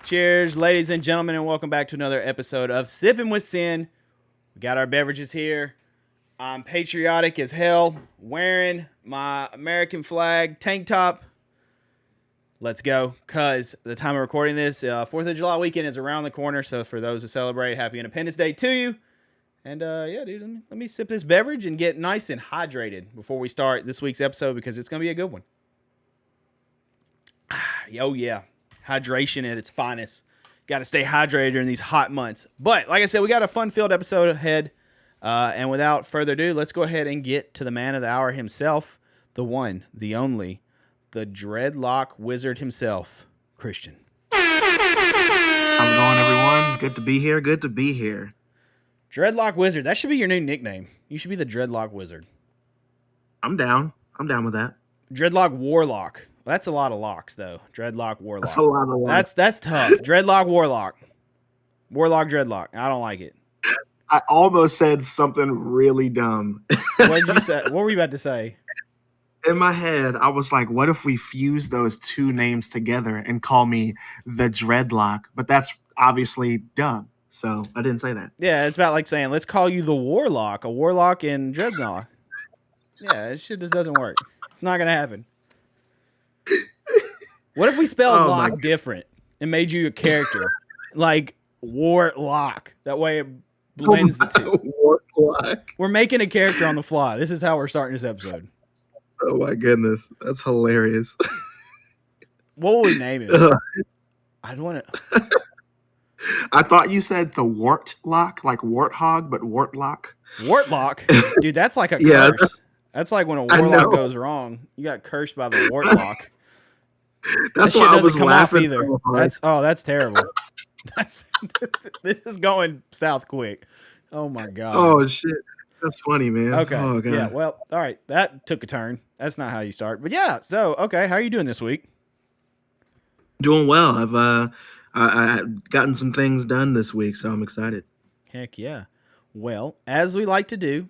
Cheers, ladies and gentlemen, and welcome back to another episode of Sippin With Sin. We got our beverages here. I'm patriotic as hell, wearing my American flag tank top. Let's go, because the time of recording this, 4th of July weekend is around the corner, so for those who celebrate, happy Independence Day to you. And yeah, dude, let me sip this beverage and get nice and hydrated before we start this week's episode, because it's going to be a good one. Yo, yeah. Hydration at its finest. Got to stay hydrated during these hot months. But like I said, we got a fun-filled episode ahead. And without further ado, let's go ahead and get to the man of the hour himself, the one, the only, the dreadlock wizard himself, Christian. How's it going, everyone? Good to be here. Good to be here. Dreadlock Wizard. That should be your new nickname. You should be the Dreadlock Wizard. I'm down. I'm down with that. Dreadlock Warlock. That's a lot of locks, though. Dreadlock Warlock. That's a lot of locks. That's tough. Dreadlock Warlock. Warlock Dreadlock. I don't like it. I almost said something really dumb. What did you say? What were you about to say? In my head, I was like, what if we fuse those two names together and call me the Dreadlock? But that's obviously dumb. So I didn't say that. Yeah, it's about like saying, let's call you the Warlock. A Warlock and Dreadlock. Yeah, that shit just doesn't work. It's not going to happen. What if we spelled lock different and made you a character? Like Warlock. That way it blends the two. Warlock. We're making a character on the fly. This is how we're starting this episode. Oh my goodness. That's hilarious. What will we name it? I don't want to. I thought you said the Wartlock, like warthog, but Wartlock. Wartlock? Dude, that's like a curse. That's like when a warlock goes wrong. You got cursed by the Wartlock. That's that why shit I was doesn't come laughing off either. That's terrible. This is going south quick. Oh my god. Oh shit. That's funny, man. Okay. Oh, God. Yeah, well, all right. That took a turn. That's not how you start. But yeah, so okay, how are you doing this week? Doing well. I've gotten some things done this week, so I'm excited. Heck yeah. Well, as we like to do,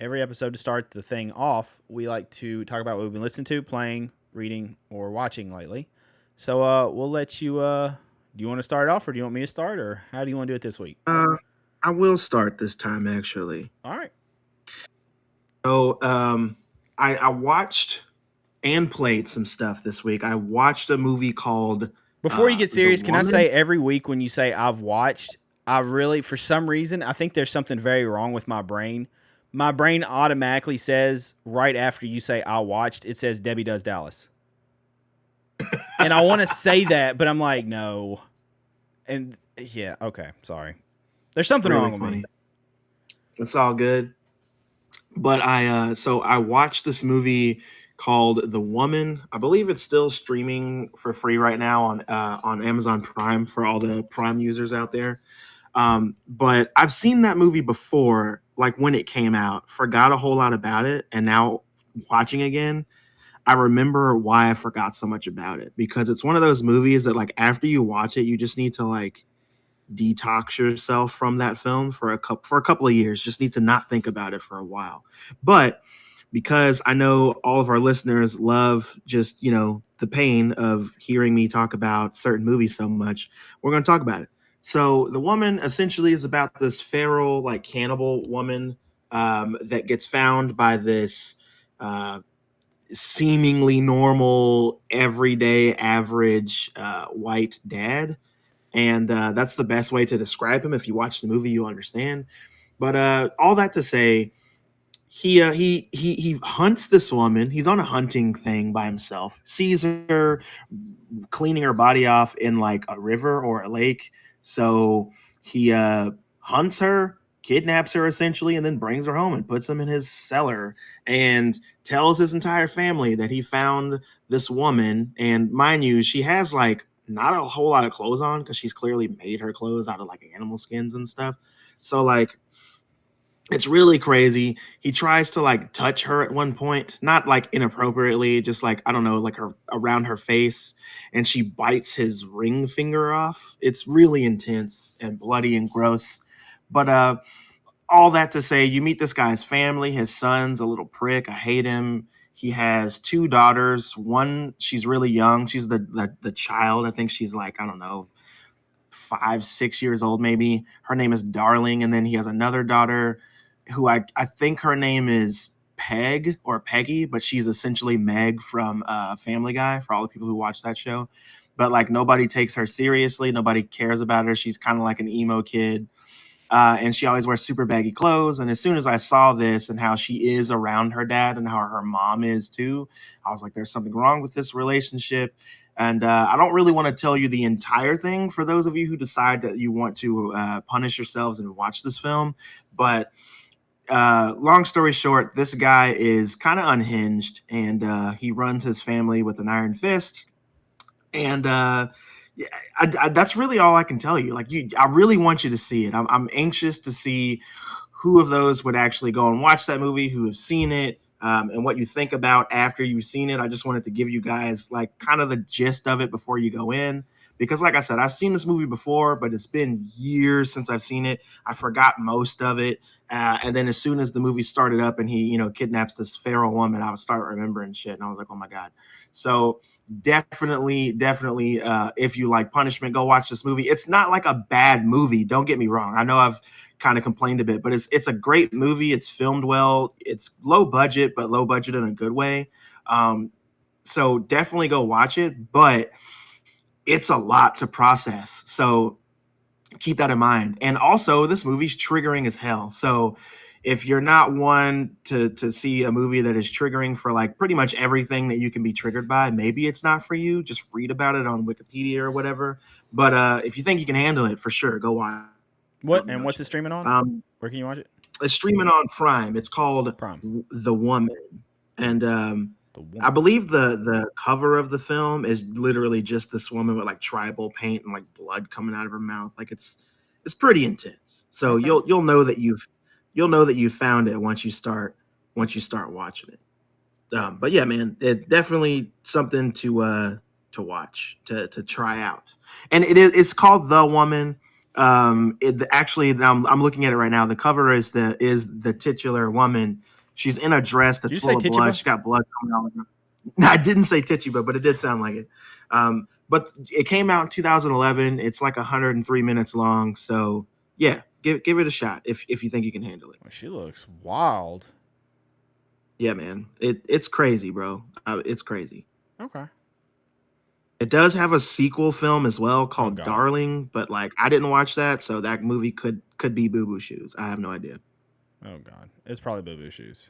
every episode to start the thing off, we like to talk about what we've been listening to, playing, reading, or watching lately. So we'll let you, do you want to start off, or do you want me to start, or how do you want to do it this week? I will start this time, actually. All right. So I watched and played some stuff this week. I watched a movie called... Before you get serious, can I say every week when you say I've watched, I really, for some reason, I think there's something very wrong with my brain. My brain automatically says, right after you say I watched, it says Debbie Does Dallas. And I want to say that, but I'm like, no. And yeah, okay, sorry. There's something really wrong with me. It's all good. But I watched this movie called The Woman. I believe it's still streaming for free right now on Amazon Prime for all the Prime users out there. But I've seen that movie before, like when it came out, forgot a whole lot about it. And now watching again, I remember why I forgot so much about it, because it's one of those movies that, like, after you watch it, you just need to like detox yourself from that film for a couple of years. Just need to not think about it for a while. But because I know all of our listeners love just, the pain of hearing me talk about certain movies so much, we're going to talk about it. So The Woman essentially is about this feral, like, cannibal woman that gets found by this seemingly normal, everyday, average white dad. And that's the best way to describe him. If you watch the movie, you understand. But all that to say, he hunts this woman. He's on a hunting thing by himself. Sees her cleaning her body off in like a river or a lake. So he hunts her, kidnaps her essentially, and then brings her home and puts them in his cellar and tells his entire family that he found this woman. And mind you, she has like not a whole lot of clothes on, because she's clearly made her clothes out of like animal skins and stuff. So like, it's really crazy. He tries to like touch her at one point, not like inappropriately, just like, I don't know, like her around her face, and she bites his ring finger off. It's really intense and bloody and gross. But all that to say, you meet this guy's family. His son's a little prick. I hate him. He has two daughters. One, she's really young. She's the child. I think she's like, I don't know, 5, 6 years old, maybe. Her name is Darling, and then he has another daughter who I think her name is Peg or Peggy, but she's essentially Meg from Family Guy for all the people who watch that show. But like nobody takes her seriously, nobody cares about her. She's kind of like an emo kid. And she always wears super baggy clothes. And as soon as I saw this and how she is around her dad and how her mom is too, I was like, there's something wrong with this relationship. And I don't really want to tell you the entire thing for those of you who decide that you want to punish yourselves and watch this film. But long story short, this guy is kind of unhinged and he runs his family with an iron fist. And yeah, that's really all I can tell you. Like I really want you to see it. I'm anxious to see who of those would actually go and watch that movie, who have seen it, and what you think about after you've seen it. I just wanted to give you guys like kind of the gist of it before you go in. Because like I said, I've seen this movie before, but it's been years since I've seen it. I forgot most of it. And then as soon as the movie started up and he, kidnaps this feral woman, I would start remembering shit. And I was like, oh my God. So definitely, if you like punishment, go watch this movie. It's not like a bad movie. Don't get me wrong. I know I've kind of complained a bit, but it's a great movie. It's filmed well. It's low budget, but low budget in a good way. So definitely go watch it, but it's a lot to process. So keep that in mind. And also, this movie's triggering as hell. So if you're not one to see a movie that is triggering for like pretty much everything that you can be triggered by, maybe it's not for you. Just read about it on Wikipedia or whatever. But if you think you can handle it, for sure, go watch. What's it streaming on? Where can you watch it? It's streaming on Prime. It's called Prime. The Woman, and I believe the cover of the film is literally just this woman with like tribal paint and like blood coming out of her mouth. Like it's pretty intense. So Okay. you'll know that you've found it once you start watching it. But yeah, man, it definitely something to watch, to try out. And it's called The Woman. Actually, I'm looking at it right now. The cover is the titular woman. She's in a dress that's full of blood. She got blood coming out of her. No, I didn't say Tituba, but it did sound like it. But it came out in 2011. It's like 103 minutes long. So yeah, give it a shot if you think you can handle it. She looks wild. Yeah, man, it's crazy, bro. It's crazy. Okay. It does have a sequel film as well called Darling, but like I didn't watch that, so that movie could be Boo Boo Shoes. I have no idea. Oh God, it's probably Boo Boo Shoes.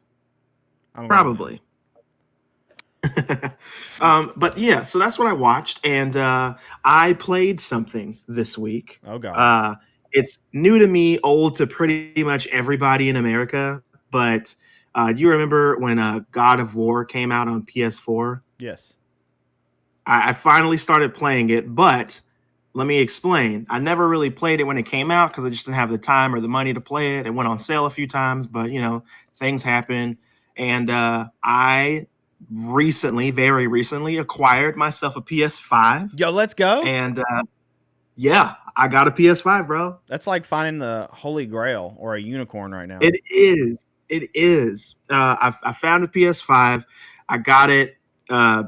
Probably. But yeah, so that's what I watched, and I played something this week. Oh God. It's new to me, old to pretty much everybody in America. But do you remember when God of War came out on PS4? Yes. I finally started playing it, but let me explain. I never really played it when it came out because I just didn't have the time or the money to play it. It went on sale a few times, but things happen. And I very recently acquired myself a PS5. Yo, let's go. And yeah, I got a PS5, bro. That's like finding the Holy Grail or a unicorn right now. It is. I found a PS5. I got it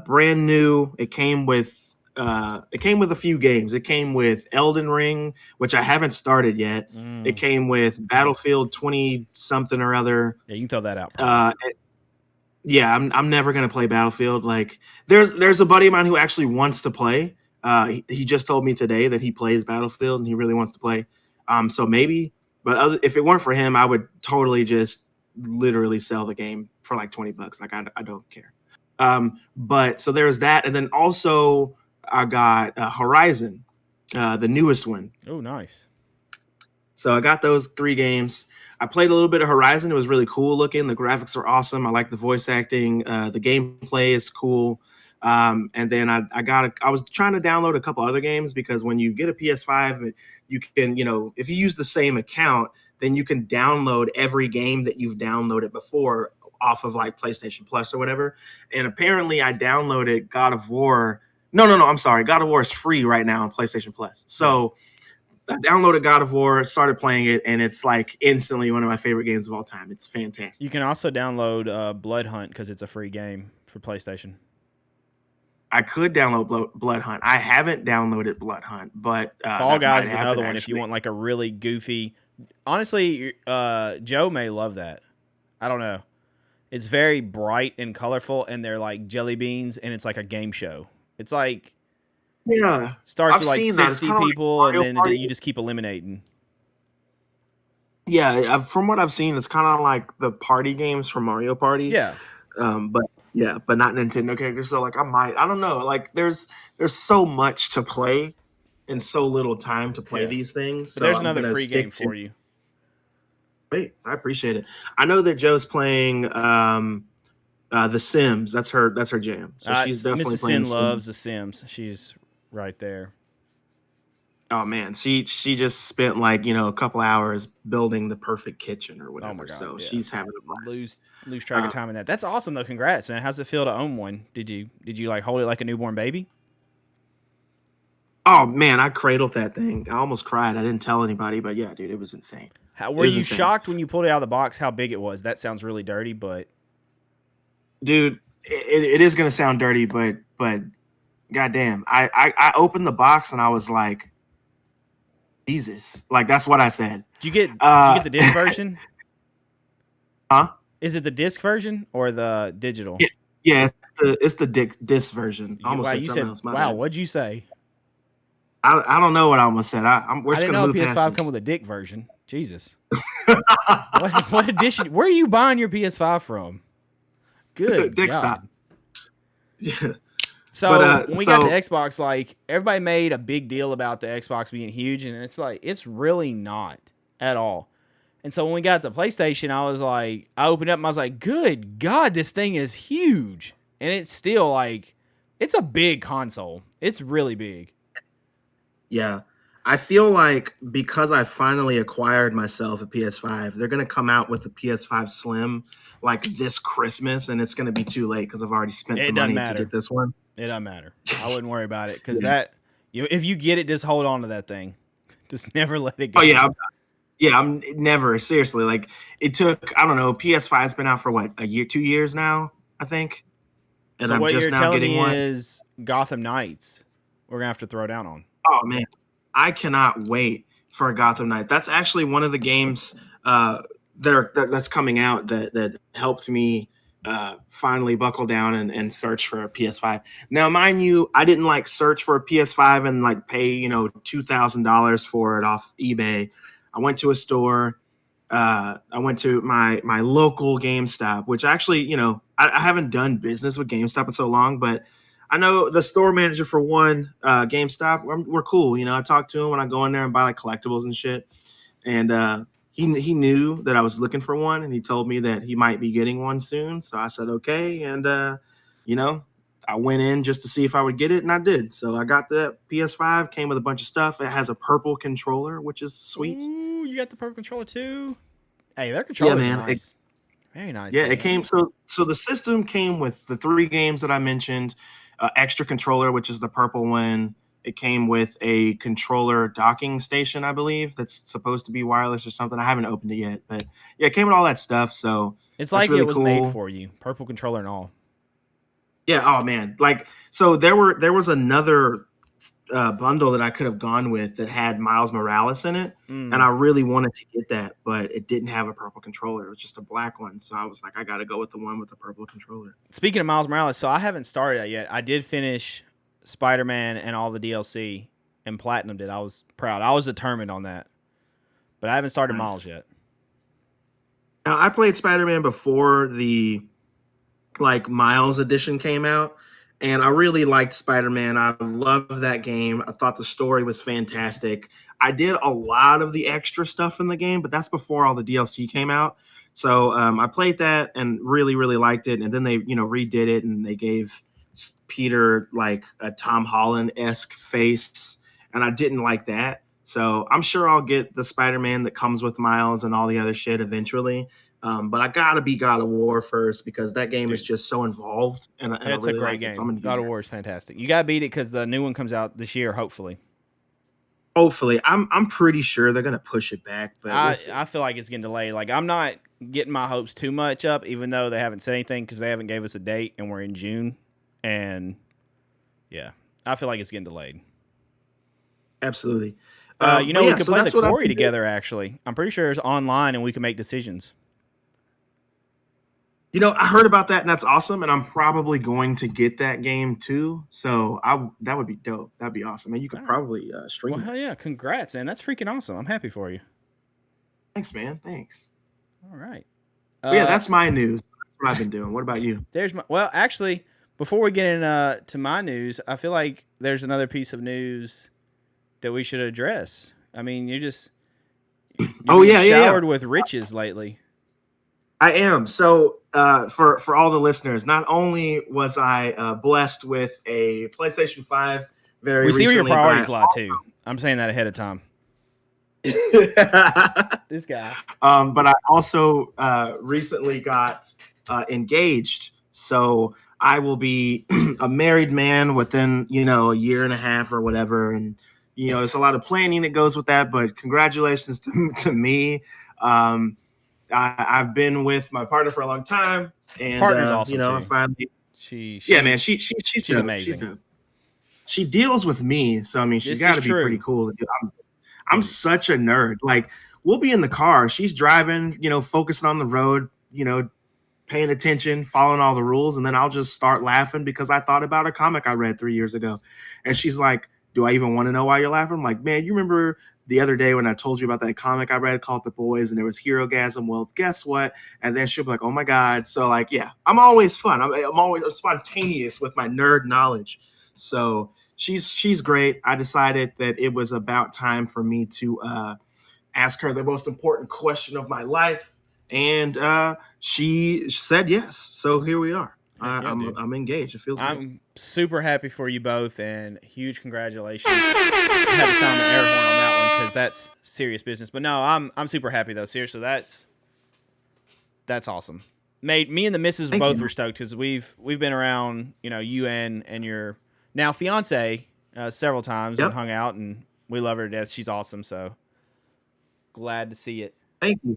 brand new. It came with a few games. It came with Elden Ring, which I haven't started yet. It came with Battlefield 20 something or other. Yeah, you can throw that out. Yeah, I'm never gonna play Battlefield. Like there's a buddy of mine who actually wants to play. He just told me today that he plays Battlefield and he really wants to play. So maybe, but if it weren't for him, I would totally just literally sell the game for like $20. Like I don't care. But so there's that, and then also I got Horizon, the newest one. Oh, nice. So I got those 3 games. I played a little bit of Horizon. It was really cool looking. The graphics are awesome. I like the voice acting. The gameplay is cool. And then I was trying to download a couple other games because when you get a PS5, you can, if you use the same account, then you can download every game that you've downloaded before off of like PlayStation Plus or whatever. And apparently I downloaded God of War. No, I'm sorry. God of War is free right now on PlayStation Plus. So I downloaded God of War, started playing it, and it's like instantly one of my favorite games of all time. It's fantastic. You can also download Blood Hunt because it's a free game for PlayStation. I could download Blood Hunt. I haven't downloaded Blood Hunt, but Fall that Guys might is happen another one if you actually. want like a really goofy. Honestly, Joe may love that. I don't know. It's very bright and colorful, and they're like jelly beans, and it's like a game show. It's like Yeah, starts I've with like seen that. It's 60 kind of like people, and Mario then Party. you just keep eliminating. Yeah, from what I've seen, it's kind of like the party games from Mario Party. Yeah, But yeah, but not Nintendo characters. So like I don't know. Like there's so much to play and so little time to play yeah. these things. But So there's I'm another gonna free game stick to. for you. Wait, I appreciate it. I know that Joe's playing The Sims. That's her jam. So she's definitely Mrs. playing Sin Sims. loves The Sims. She's right there. Oh man, she just spent like a couple hours building the perfect kitchen or Oh my whatever. god, So yeah. she's having a blast. Lose track of Uh, time in that. That's awesome though. Congrats, man. How's it feel to own one? Did you like hold it like a newborn baby? oh man, I cradled that thing. I almost cried. I didn't tell anybody, but yeah, dude, it was insane. How It were was you insane, shocked when you pulled it out of the box? How big it was? That sounds really dirty, but dude. It is gonna sound dirty, but goddamn, I opened the box and I was like, Jesus, like that's what I said. did you get the disc version? Huh? Is it the disc version or the digital? Yeah, yeah. It's the disc version. I almost Wow, said you something said else. My wow. bad. What's you say? I don't know what I almost said. We're I just didn't gonna know a move past PS5 this. come with a dick version. Jesus, what edition? Where are you buying your PS5 from? Good Dick stop. God. Yeah. So But when we got the Xbox, like everybody made a big deal about the Xbox being huge, and it's like it's really not at all. And so when we got the PlayStation, I was like, I opened up and I was like, good God, this thing is huge. And it's still like, it's a big console. It's really big. yeah, I feel like because I finally acquired myself a PS5, they're gonna come out with the PS5 Slim like this Christmas, and it's gonna be too late because I've already spent the It doesn't money to matter. get this one. It doesn't matter. I wouldn't worry about it because Yeah. if you get it, just hold on to that thing. Just never let it go. Oh yeah, I'm never seriously like it took. I don't know. PS5's been out for what, a year, 2 years now, I think, and So I'm what just you're now telling getting me one. is Gotham Knights. We're gonna have to throw down on. Oh man, I cannot wait for Gotham Knight. That's actually one of the games that's coming out that helped me finally buckle down and search for a PS5. Now, mind you, I didn't like search for a PS5 and like pay $2,000 for it off eBay. I went to a store. I went to my local GameStop, which actually, I haven't done business with GameStop in so long, but I know the store manager for one, GameStop. We're cool. I talk to him when I go in there and buy like collectibles and shit. And he knew that I was looking for one, and he told me that he might be getting one soon. So I said okay, and you know, I went in just to see if I would get it, and I did. So I got the PS5. Came with a bunch of stuff. It has a purple controller, which is sweet. Ooh, you got the Purple Controller too. Hey, their Yeah, controllers are man. nice. Very nice. Yeah, it Looking. came. So the system came with the three games that I mentioned. Extra controller, which is the purple one. It came with a controller docking station, I believe, that's supposed to be wireless or something. I haven't opened it yet, but yeah, it came with all that stuff. So It's that's like it really was made cool. for you. Purple controller and all. Yeah. Oh man. Like so, there was another bundle that I could have gone with that had Miles Morales in it, and Mm. I really wanted to get that, but it didn't have a purple controller. It was just a black one. So I was like, I got to go with the one with the purple controller. Speaking of Miles Morales, so I haven't started that yet. I did finish Spider-Man and all the DLC and platinumed it. I was proud. I was determined on that. But I haven't started Miles Nice. yet. Now I played Spider-Man before the like Miles edition came out, and I really liked Spider-Man. I loved that game. I thought the story was fantastic. I did a lot of the extra stuff in the game, but that's before all the DLC came out. So I played that and really, really liked it. And then they, redid it and they gave Peter like a Tom Holland esque face, and I didn't like that. So I'm sure I'll get the Spider-Man that comes with Miles and all the other shit eventually. But I gotta be God of War first because that game is Dude, just so involved, and I it's a really great like it. So I'm game. gonna do God of that. War is fantastic. You got to beat it because the new one comes out this year, hopefully. Hopefully, I'm pretty sure they're gonna push it back, but we'll I see. feel like it's getting delayed. Like, I'm not getting my hopes too much up, even though they haven't said anything because they haven't gave us a date and we're in June. And Yeah, I feel like it's getting delayed. Absolutely. We could play the that's what I've Quarry been doing. together. Actually, I'm pretty sure it's online, and we can make decisions. I heard about that, and that's awesome. And I'm probably going to get that game too. So that would be dope. That'd be awesome. And you All could right. probably Well, stream it. hell yeah! Congrats, man. That's freaking awesome. I'm happy for you. Thanks, man. Thanks. All right. But yeah, that's my news. That's what I've been doing. What about you? There's my. Well, actually, before we get in to my news, I feel like there's another piece of news that we should address. I mean, you're Oh being yeah, showered with riches lately. I am. So for all the listeners, not only was I blessed with a PlayStation 5 very We see where your recently, but priorities lie too. I'm saying that ahead of time. This guy. but I also recently got engaged. So I will be a married man within, a year and a half or whatever. And, there's a lot of planning that goes with that. But congratulations to me. I've been with my partner for a long time. And, Partner's awesome I too. finally. She's Man, she's dope. amazing. She's dope. She deals with me. So, I mean, she's got to be pretty cool. I'm such a nerd. Like, we'll be in the car. She's driving, focusing on the road, paying attention, following all the rules. And then I'll just start laughing because I thought about a comic I read 3 years ago. And she's like, do I even want to know why you're laughing? I'm like, man, you remember the other day when I told you about that comic I read called The Boys and there was Hero-gasm? Well, guess what? And then she'll be like, oh my God. So like, yeah, I'm always fun. I'm spontaneous with my nerd knowledge. So she's great. I decided that it was about time for me to ask her the most important question of my life, and she said yes. So here we are. I'm engaged. It feels great. I'm super happy for you both, and huge congratulations. I had to sound the air horn on that one because that's serious business. But no, I'm super happy though. Seriously, that's awesome. Me and the missus both were stoked because we've been around, you and your now fiance several times and hung out, and we love her to death. She's awesome. So glad to see it. Thank you.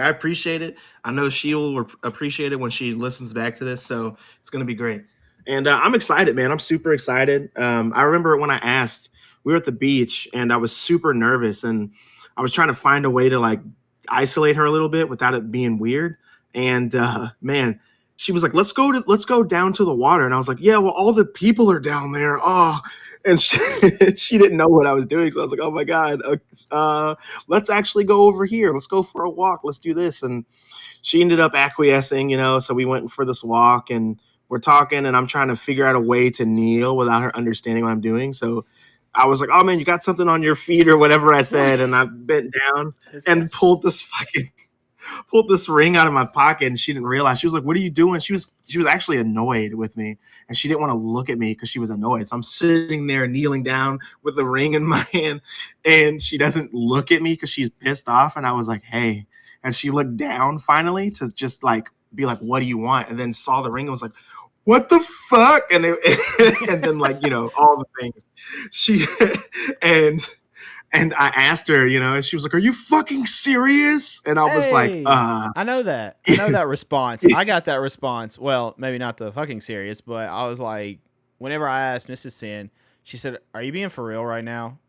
I appreciate it. I know she will appreciate it when she listens back to this. So it's going to be great. And I'm excited, man. I'm super excited. I remember when I asked, we were at the beach and I was super nervous and I was trying to find a way to like isolate her a little bit without it being weird. And man, she was like, let's go down to the water. And I was like, yeah, well, all the people are down there. Oh, and she didn't know what I was doing. So I was like, oh my God, let's actually go over here. Let's go for a walk. Let's do this. And she ended up acquiescing, so we went for this walk and we're talking and I'm trying to figure out a way to kneel without her understanding what I'm doing. So I was like, oh man, you got something on your feet or whatever I said. And I bent down and pulled this ring out of my pocket, and she didn't realize. She was like, what are you doing? She was actually annoyed with me, and she didn't want to look at me because she was annoyed. So I'm sitting there kneeling down with the ring in my hand, and she doesn't look at me because she's pissed off. And I was like, hey. And she looked down finally to just like be like, what do you want? And then saw the ring and was like, what the fuck? And and then like, all the things and I asked her, and she was like, are you fucking serious? And I was like, I know that. I know that response. I got that response. Well, maybe not the fucking serious, but I was like, whenever I asked Mrs. Sin, she said, are you being for real right now?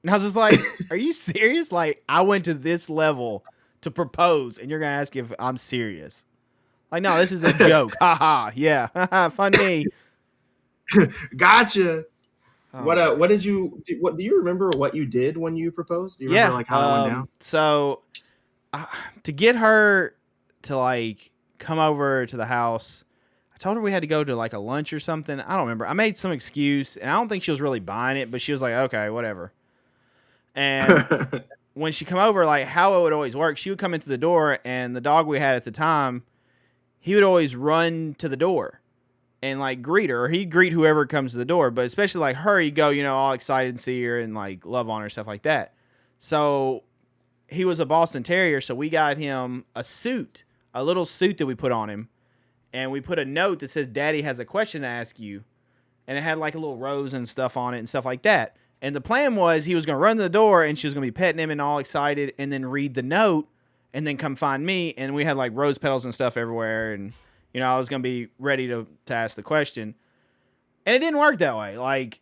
And I was just like, are you serious? Like, I went to this level to propose, and you're going to ask if I'm serious. Like, no, this is a joke. Ha ha. Yeah. Funny. Gotcha. What do you remember what you did when you proposed? Do you remember like how that went down? So to get her to like come over to the house, I told her we had to go to like a lunch or something. I don't remember. I made some excuse and I don't think she was really buying it, but she was like, okay, whatever. And when she come over, like how it would always work, she would come into the door and the dog we had at the time, he would always run to the door and like greet her, or he'd greet whoever comes to the door, but especially like her, he'd go, all excited and see her and like love on her, stuff like that. So he was a Boston Terrier, so we got him a little suit that we put on him, and we put a note that says, Daddy has a question to ask you, and it had like a little rose and stuff on it and stuff like that. And the plan was he was going to run to the door and she was going to be petting him and all excited and then read the note and then come find me, and we had like rose petals and stuff everywhere, and I was going to be ready to ask the question. And it didn't work that way. Like,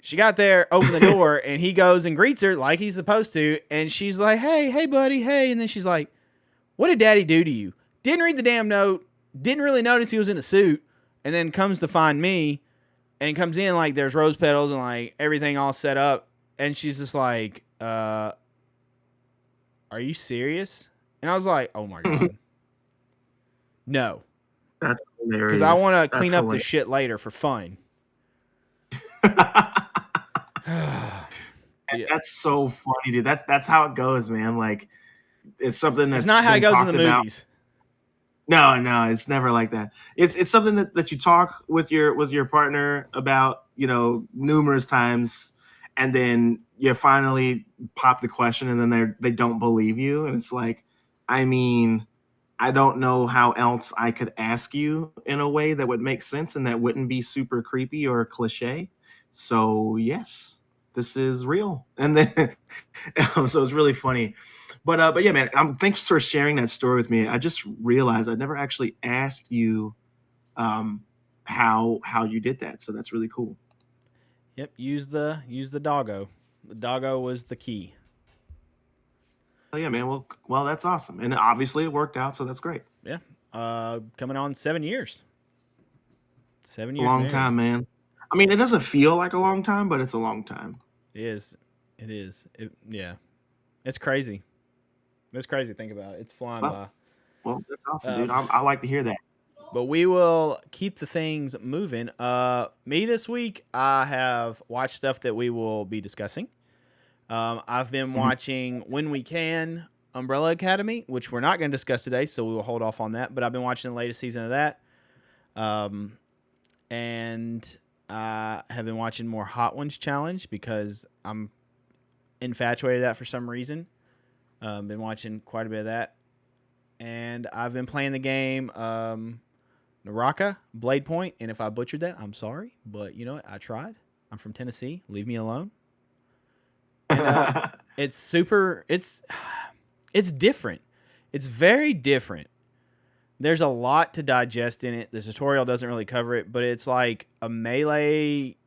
she got there, opened the door, and he goes and greets her like he's supposed to. And she's like, hey, buddy, hey. And then she's like, what did daddy do to you? Didn't read the damn note. Didn't really notice he was in a suit. And then comes to find me and comes in like there's rose petals and like everything all set up. And she's just like, are you serious? And I was like, oh my God. No. That's hilarious. Because I want to clean up the shit later for fun. Yeah. That's so funny, dude. That's how it goes, man. Like, it's something that's it's not how it goes in the movies. No, it's never like that. It's something that you talk with your partner about, numerous times, and then you finally pop the question, and then they don't believe you, and it's like, I mean, I don't know how else I could ask you in a way that would make sense and that wouldn't be super creepy or cliche. So yes, this is real. And then so it's really funny. But yeah, man, thanks for sharing that story with me. I just realized I never actually asked you how you did that. So that's really cool. Yep, use the doggo. The doggo was the key. Oh yeah, man. Well, that's awesome. And obviously it worked out, so that's great. Yeah. Coming on 7 years. 7 years. Long time, man. I mean, it doesn't feel like a long time, but it's a long time. It is. Yeah. It's crazy. It's crazy to think about it. It's flying by. Well, that's awesome, dude. I like to hear that. But we will keep the things moving. Me this week, I have watched stuff that we will be discussing. I've been watching When We Can, Umbrella Academy, which we're not going to discuss today, so we will hold off on that. But I've been watching the latest season of that. And I have been watching more Hot Ones Challenge because I'm infatuated with that for some reason. Been watching quite a bit of that. And I've been playing the game Naraka Blade Point. And if I butchered that, I'm sorry. But you know what? I tried. I'm from Tennessee. Leave me alone. And, it's different. It's very different. There's a lot to digest in it. The tutorial doesn't really cover it, but it's like a melee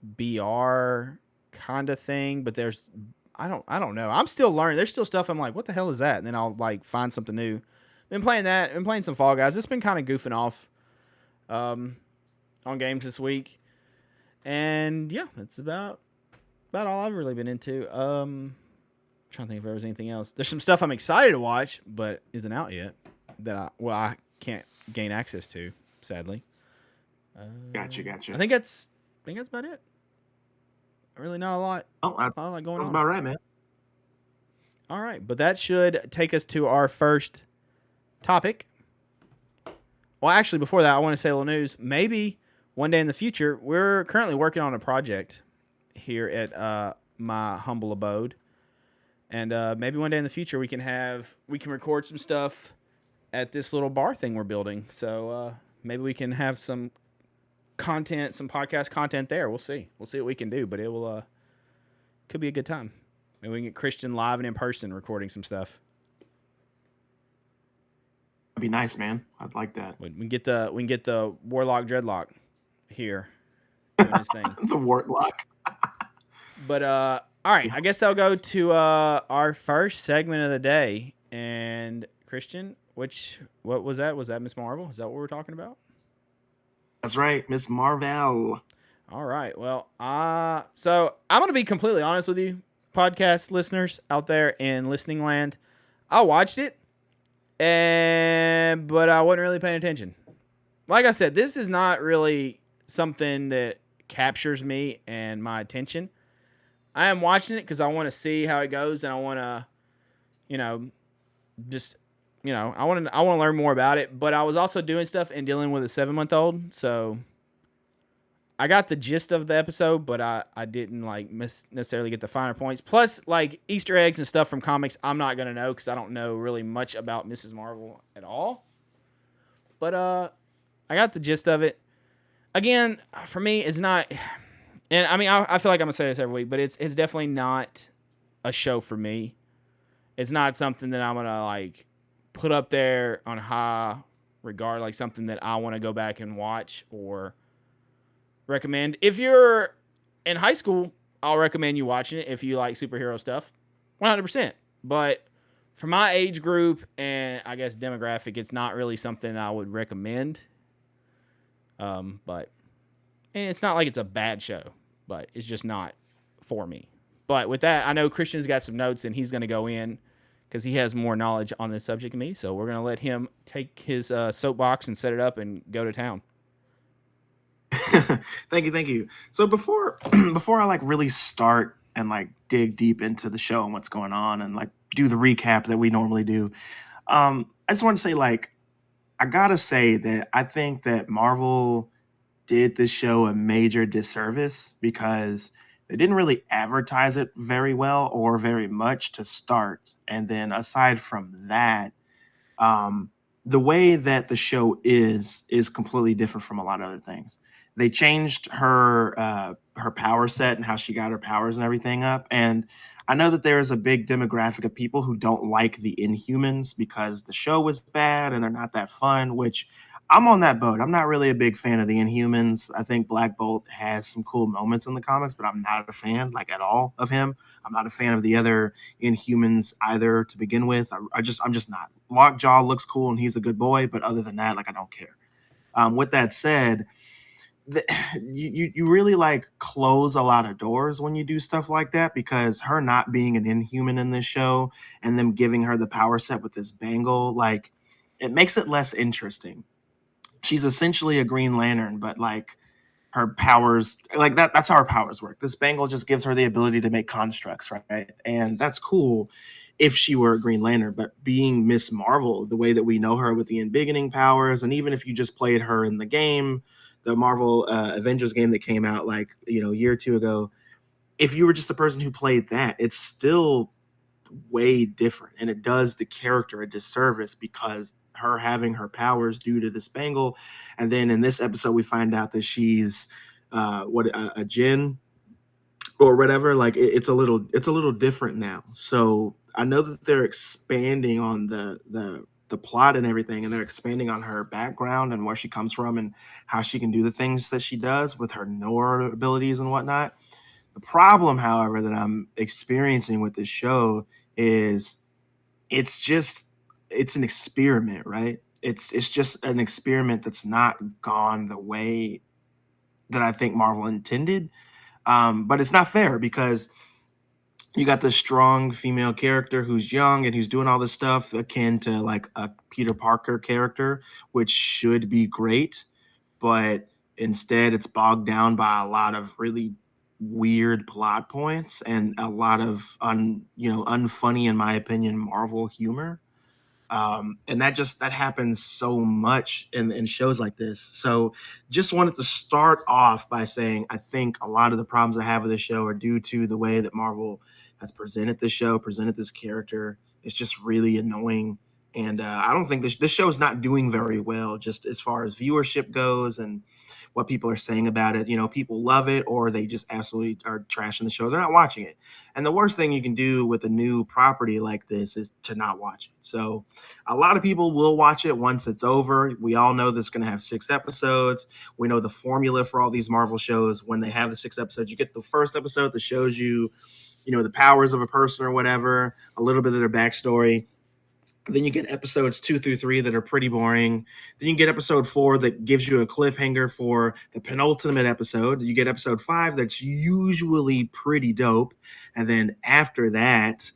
BR kind of thing. But I don't know. I'm still learning. There's still stuff I'm like, what the hell is that? And then I'll like find something new. Been playing that. Been playing some Fall Guys. It's been kind of goofing off on games this week. And yeah, that's about all I've really been into. Trying to think if there was anything else. There's some stuff I'm excited to watch, but isn't out yet that I can't gain access to, sadly. Gotcha. I think that's about it. Really not a lot. Oh, that's not a lot going on. About right, man. All right, but that should take us to our first topic. Well, actually, before that, I want to say a little news. Maybe one day in the future, we're currently working on a project here at my humble abode. And maybe one day in the future we can record some stuff at this little bar thing we're building. So maybe we can have some content, some podcast content there. We'll see. We'll see what we can do, but it will could be a good time. Maybe we can get Christian live and in person recording some stuff. That'd be nice, man. I'd like that. We can get the Warlock Dreadlock here doing his thing. The Warlock. But all right, I guess I'll go to our first segment of the day. And Christian, what was that? Was that Miss Marvel? Is that what we're talking about? That's right, Miss Marvel. All right. Well, so I'm gonna be completely honest with you, podcast listeners out there in listening land. I watched it, but I wasn't really paying attention. Like I said, this is not really something that captures me and my attention. I am watching it because I want to see how it goes, and I want to, I want to learn more about it. But I was also doing stuff and dealing with a 7-month-old, so I got the gist of the episode, but I didn't necessarily get the finer points. Plus, like Easter eggs and stuff from comics, I'm not gonna know because I don't know really much about Mrs. Marvel at all. But I got the gist of it. Again, for me, it's not. And I mean, I feel like I'm gonna say this every week, but it's definitely not a show for me. It's not something that I'm gonna like put up there on high regard, like something that I want to go back and watch or recommend. If you're in high school, I'll recommend you watching it if you like superhero stuff, 100%. But for my age group and I guess demographic, it's not really something I would recommend. But and it's not like it's a bad show, but it's just not for me. But with that, I know Christian's got some notes and he's going to go in because he has more knowledge on this subject than me. So we're going to let him take his soapbox and set it up and go to town. Thank you. So before I like really start and like dig deep into the show and what's going on and like do the recap that we normally do, I just want to say like I gotta say that I think that Marvel did this show a major disservice because they didn't really advertise it very well or very much to start, and then aside from that, um, the way that the show is completely different from a lot of other things. They changed her power set and how she got her powers and everything up. And I know that there is a big demographic of people who don't like the Inhumans because the show was bad and they're not that fun. Which I'm on that boat. I'm not really a big fan of the Inhumans. I think Black Bolt has some cool moments in the comics, but I'm not a fan like at all of him. I'm not a fan of the other Inhumans either to begin with. I'm just not. Lockjaw looks cool and he's a good boy, but other than that, like I don't care. With that said, the, you really like close a lot of doors when you do stuff like that because her not being an Inhuman in this show and them giving her the power set with this bangle, like it makes it less interesting. She's essentially a Green Lantern, but like her powers like that's how her powers work. This bangle just gives her the ability to make constructs, right? And that's cool if she were a Green Lantern, but being Miss Marvel, the way that we know her with the embiggening powers, and even if you just played her in the game, the Marvel Avengers game that came out like, a year or two ago, if you were just a person who played that, it's still way different and it does the character a disservice because her having her powers due to this bangle, and then in this episode we find out that she's what a djinn or whatever. Like it's a little different now. So I know that they're expanding on the plot and everything, and they're expanding on her background and where she comes from and how she can do the things that she does with her Nora abilities and whatnot. The problem, however, that I'm experiencing with this show is it's just it's an experiment, right? It's just an experiment that's not gone the way that I think Marvel intended. But it's not fair because you got this strong female character who's young and who's doing all this stuff akin to like a Peter Parker character, which should be great, but instead it's bogged down by a lot of really weird plot points and a lot of unfunny, in my opinion, Marvel humor. And that happens so much in shows like this. So just wanted to start off by saying I think a lot of the problems I have with this show are due to the way that Marvel has presented this show, presented this character. It's just really annoying. And I don't think this show is not doing very well, just as far as viewership goes and what people are saying about it. People love it or they just absolutely are trashing the show. They're not watching it. And the worst thing you can do with a new property like this is to not watch it. So a lot of people will watch it once it's over. We all know this is going to have 6 episodes. We know the formula for all these Marvel shows. When they have the 6 episodes, you get the first episode that shows you, the powers of a person or whatever, a little bit of their backstory. Then you get episodes 2 through 3 that are pretty boring. Then you get episode 4 that gives you a cliffhanger for the penultimate episode. You get episode 5 that's usually pretty dope. And then after that,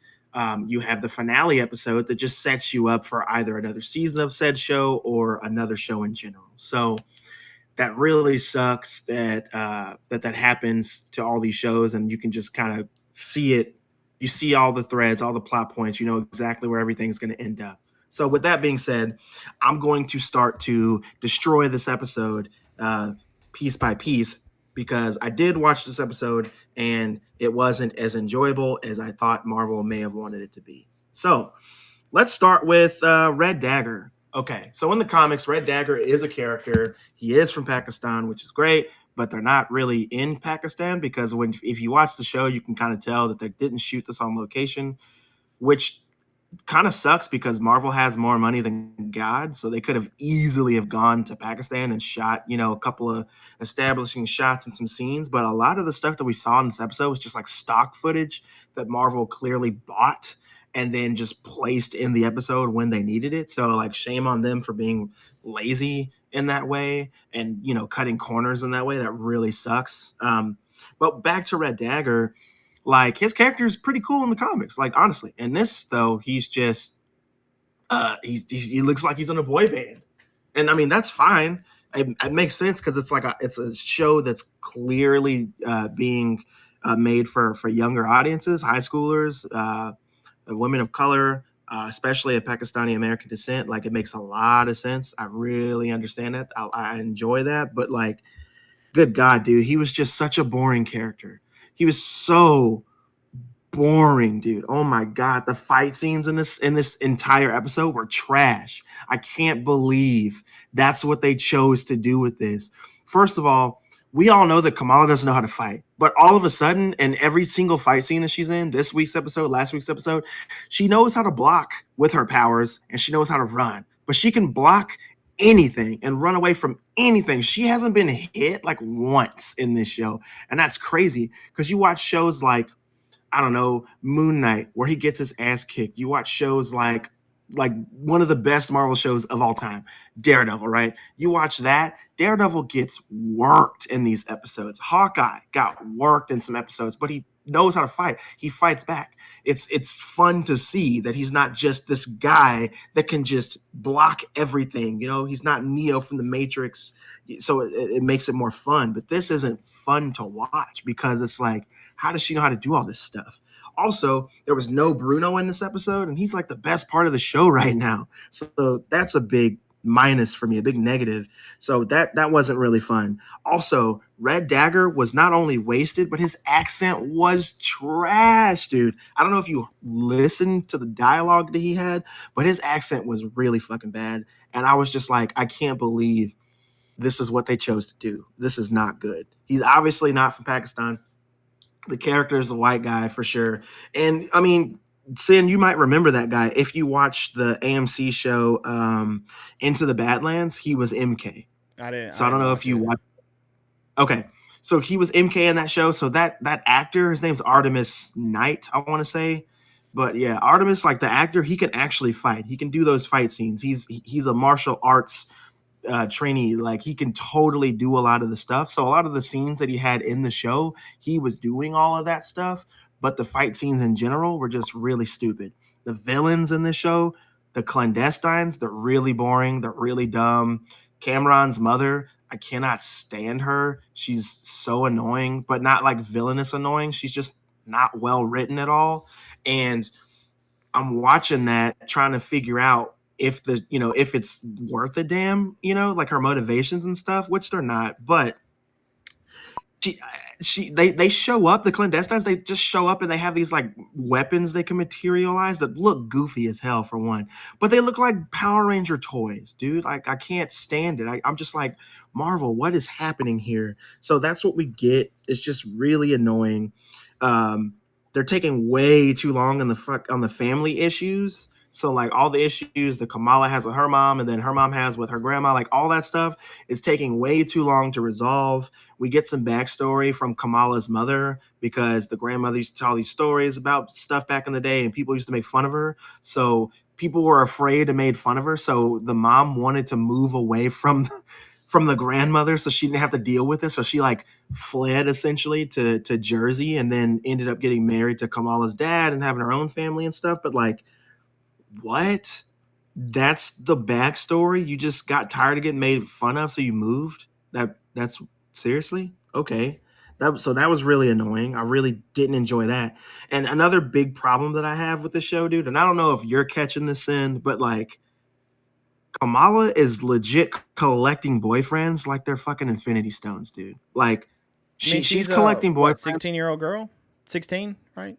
you have the finale episode that just sets you up for either another season of said show or another show in general. So that really sucks that happens to all these shows, and you can just kind of see it. You see all the threads, all the plot points. You know exactly where everything's going to end up. So, with that being said, I'm going to start to destroy this episode piece by piece because I did watch this episode and it wasn't as enjoyable as I thought Marvel may have wanted it to be. So, let's start with Red Dagger. Okay, so in the comics, Red Dagger is a character. He is from Pakistan, which is great, but they're not really in Pakistan because if you watch the show, you can kind of tell that they didn't shoot this on location, which kind of sucks because Marvel has more money than God, so they could have easily have gone to Pakistan and shot, a couple of establishing shots and some scenes. But a lot of the stuff that we saw in this episode was just like stock footage that Marvel clearly bought and then just placed in the episode when they needed it. So like shame on them for being lazy in that way and cutting corners in that way. That really sucks. But back to Red Dagger, like his character is pretty cool in the comics, like honestly. And this though, he's just he looks like he's in a boy band, and I mean that's fine. It makes sense because it's a show that's clearly being made for younger audiences, high schoolers, women of color, especially of Pakistani American descent. Like it makes a lot of sense. I really understand that. I enjoy that, but like, good God, dude, he was just such a boring character. He was so boring, dude. Oh my God, the fight scenes in this entire episode were trash. I can't believe that's what they chose to do with this. First of all, we all know that Kamala doesn't know how to fight, but all of a sudden, in every single fight scene that she's in, this week's episode, last week's episode, she knows how to block with her powers and she knows how to run. But she can block anything and run away from anything. She hasn't been hit like once in this show, and that's crazy because you watch shows like, I don't know, Moon Knight, where he gets his ass kicked. You watch shows like one of the best Marvel shows of all time, Daredevil, right? You watch that, Daredevil gets worked in these episodes. Hawkeye got worked in some episodes, but he knows how to fight. He fights back. It's fun to see that he's not just this guy that can just block everything. He's not Neo from the Matrix. So it makes it more fun. But this isn't fun to watch because it's like, how does she know how to do all this stuff? Also, there was no Bruno in this episode, and he's like the best part of the show right now. So that's a big minus for me, a big negative. So that wasn't really fun. Also, Red Dagger was not only wasted, but his accent was trash, dude. I don't know if you listened to the dialogue that he had, but his accent was really fucking bad. And I was just like, I can't believe this is what they chose to do. This is not good. He's obviously not from Pakistan. The character is a white guy for sure. And I mean, Sin, you might remember that guy. If you watched the AMC show Into the Badlands, he was MK. I didn't. So I I don't didn't know if watch you it. watched. Okay. So he was MK in that show. So that actor, his name's Artemis Knight, I want to say. But yeah, Artemis, like the actor, he can actually fight. He can do those fight scenes. He's a martial arts trainee. Like he can totally do a lot of the stuff. So a lot of the scenes that he had in the show, he was doing all of that stuff. But the fight scenes in general were just really stupid. The villains in this show, the clandestines, they're really boring. They're really dumb. Cameron's mother, I cannot stand her. She's so annoying, but not like villainous annoying. She's just not well written at all. And I'm watching that, trying to figure out if it's worth a damn, like her motivations and stuff, which they're not. But they show up, the clandestines, they just show up and they have these like weapons they can materialize that look goofy as hell for one, but they look like Power Ranger toys, dude. Like I can't stand it. I'm just like, Marvel, what is happening here? So that's what we get. It's just really annoying. They're taking way too long on the family issues. So like all the issues that Kamala has with her mom and then her mom has with her grandma, like all that stuff is taking way too long to resolve. We get some backstory from Kamala's mother because the grandmother used to tell these stories about stuff back in the day and people used to make fun of her. So people were afraid and made fun of her. So the mom wanted to move away from the grandmother so she didn't have to deal with it. So she like fled essentially to Jersey and then ended up getting married to Kamala's dad and having her own family and stuff. But like, what? That's the backstory? You just got tired of getting made fun of, so you moved? That's seriously? Okay. That was really annoying. I really didn't enjoy that. And another big problem that I have with the show, dude, and I don't know if you're catching this in, but like Kamala is legit collecting boyfriends like they're fucking Infinity Stones, dude. Like I mean, she's she's a collecting what, boyfriends. 16-year-old girl? 16, right?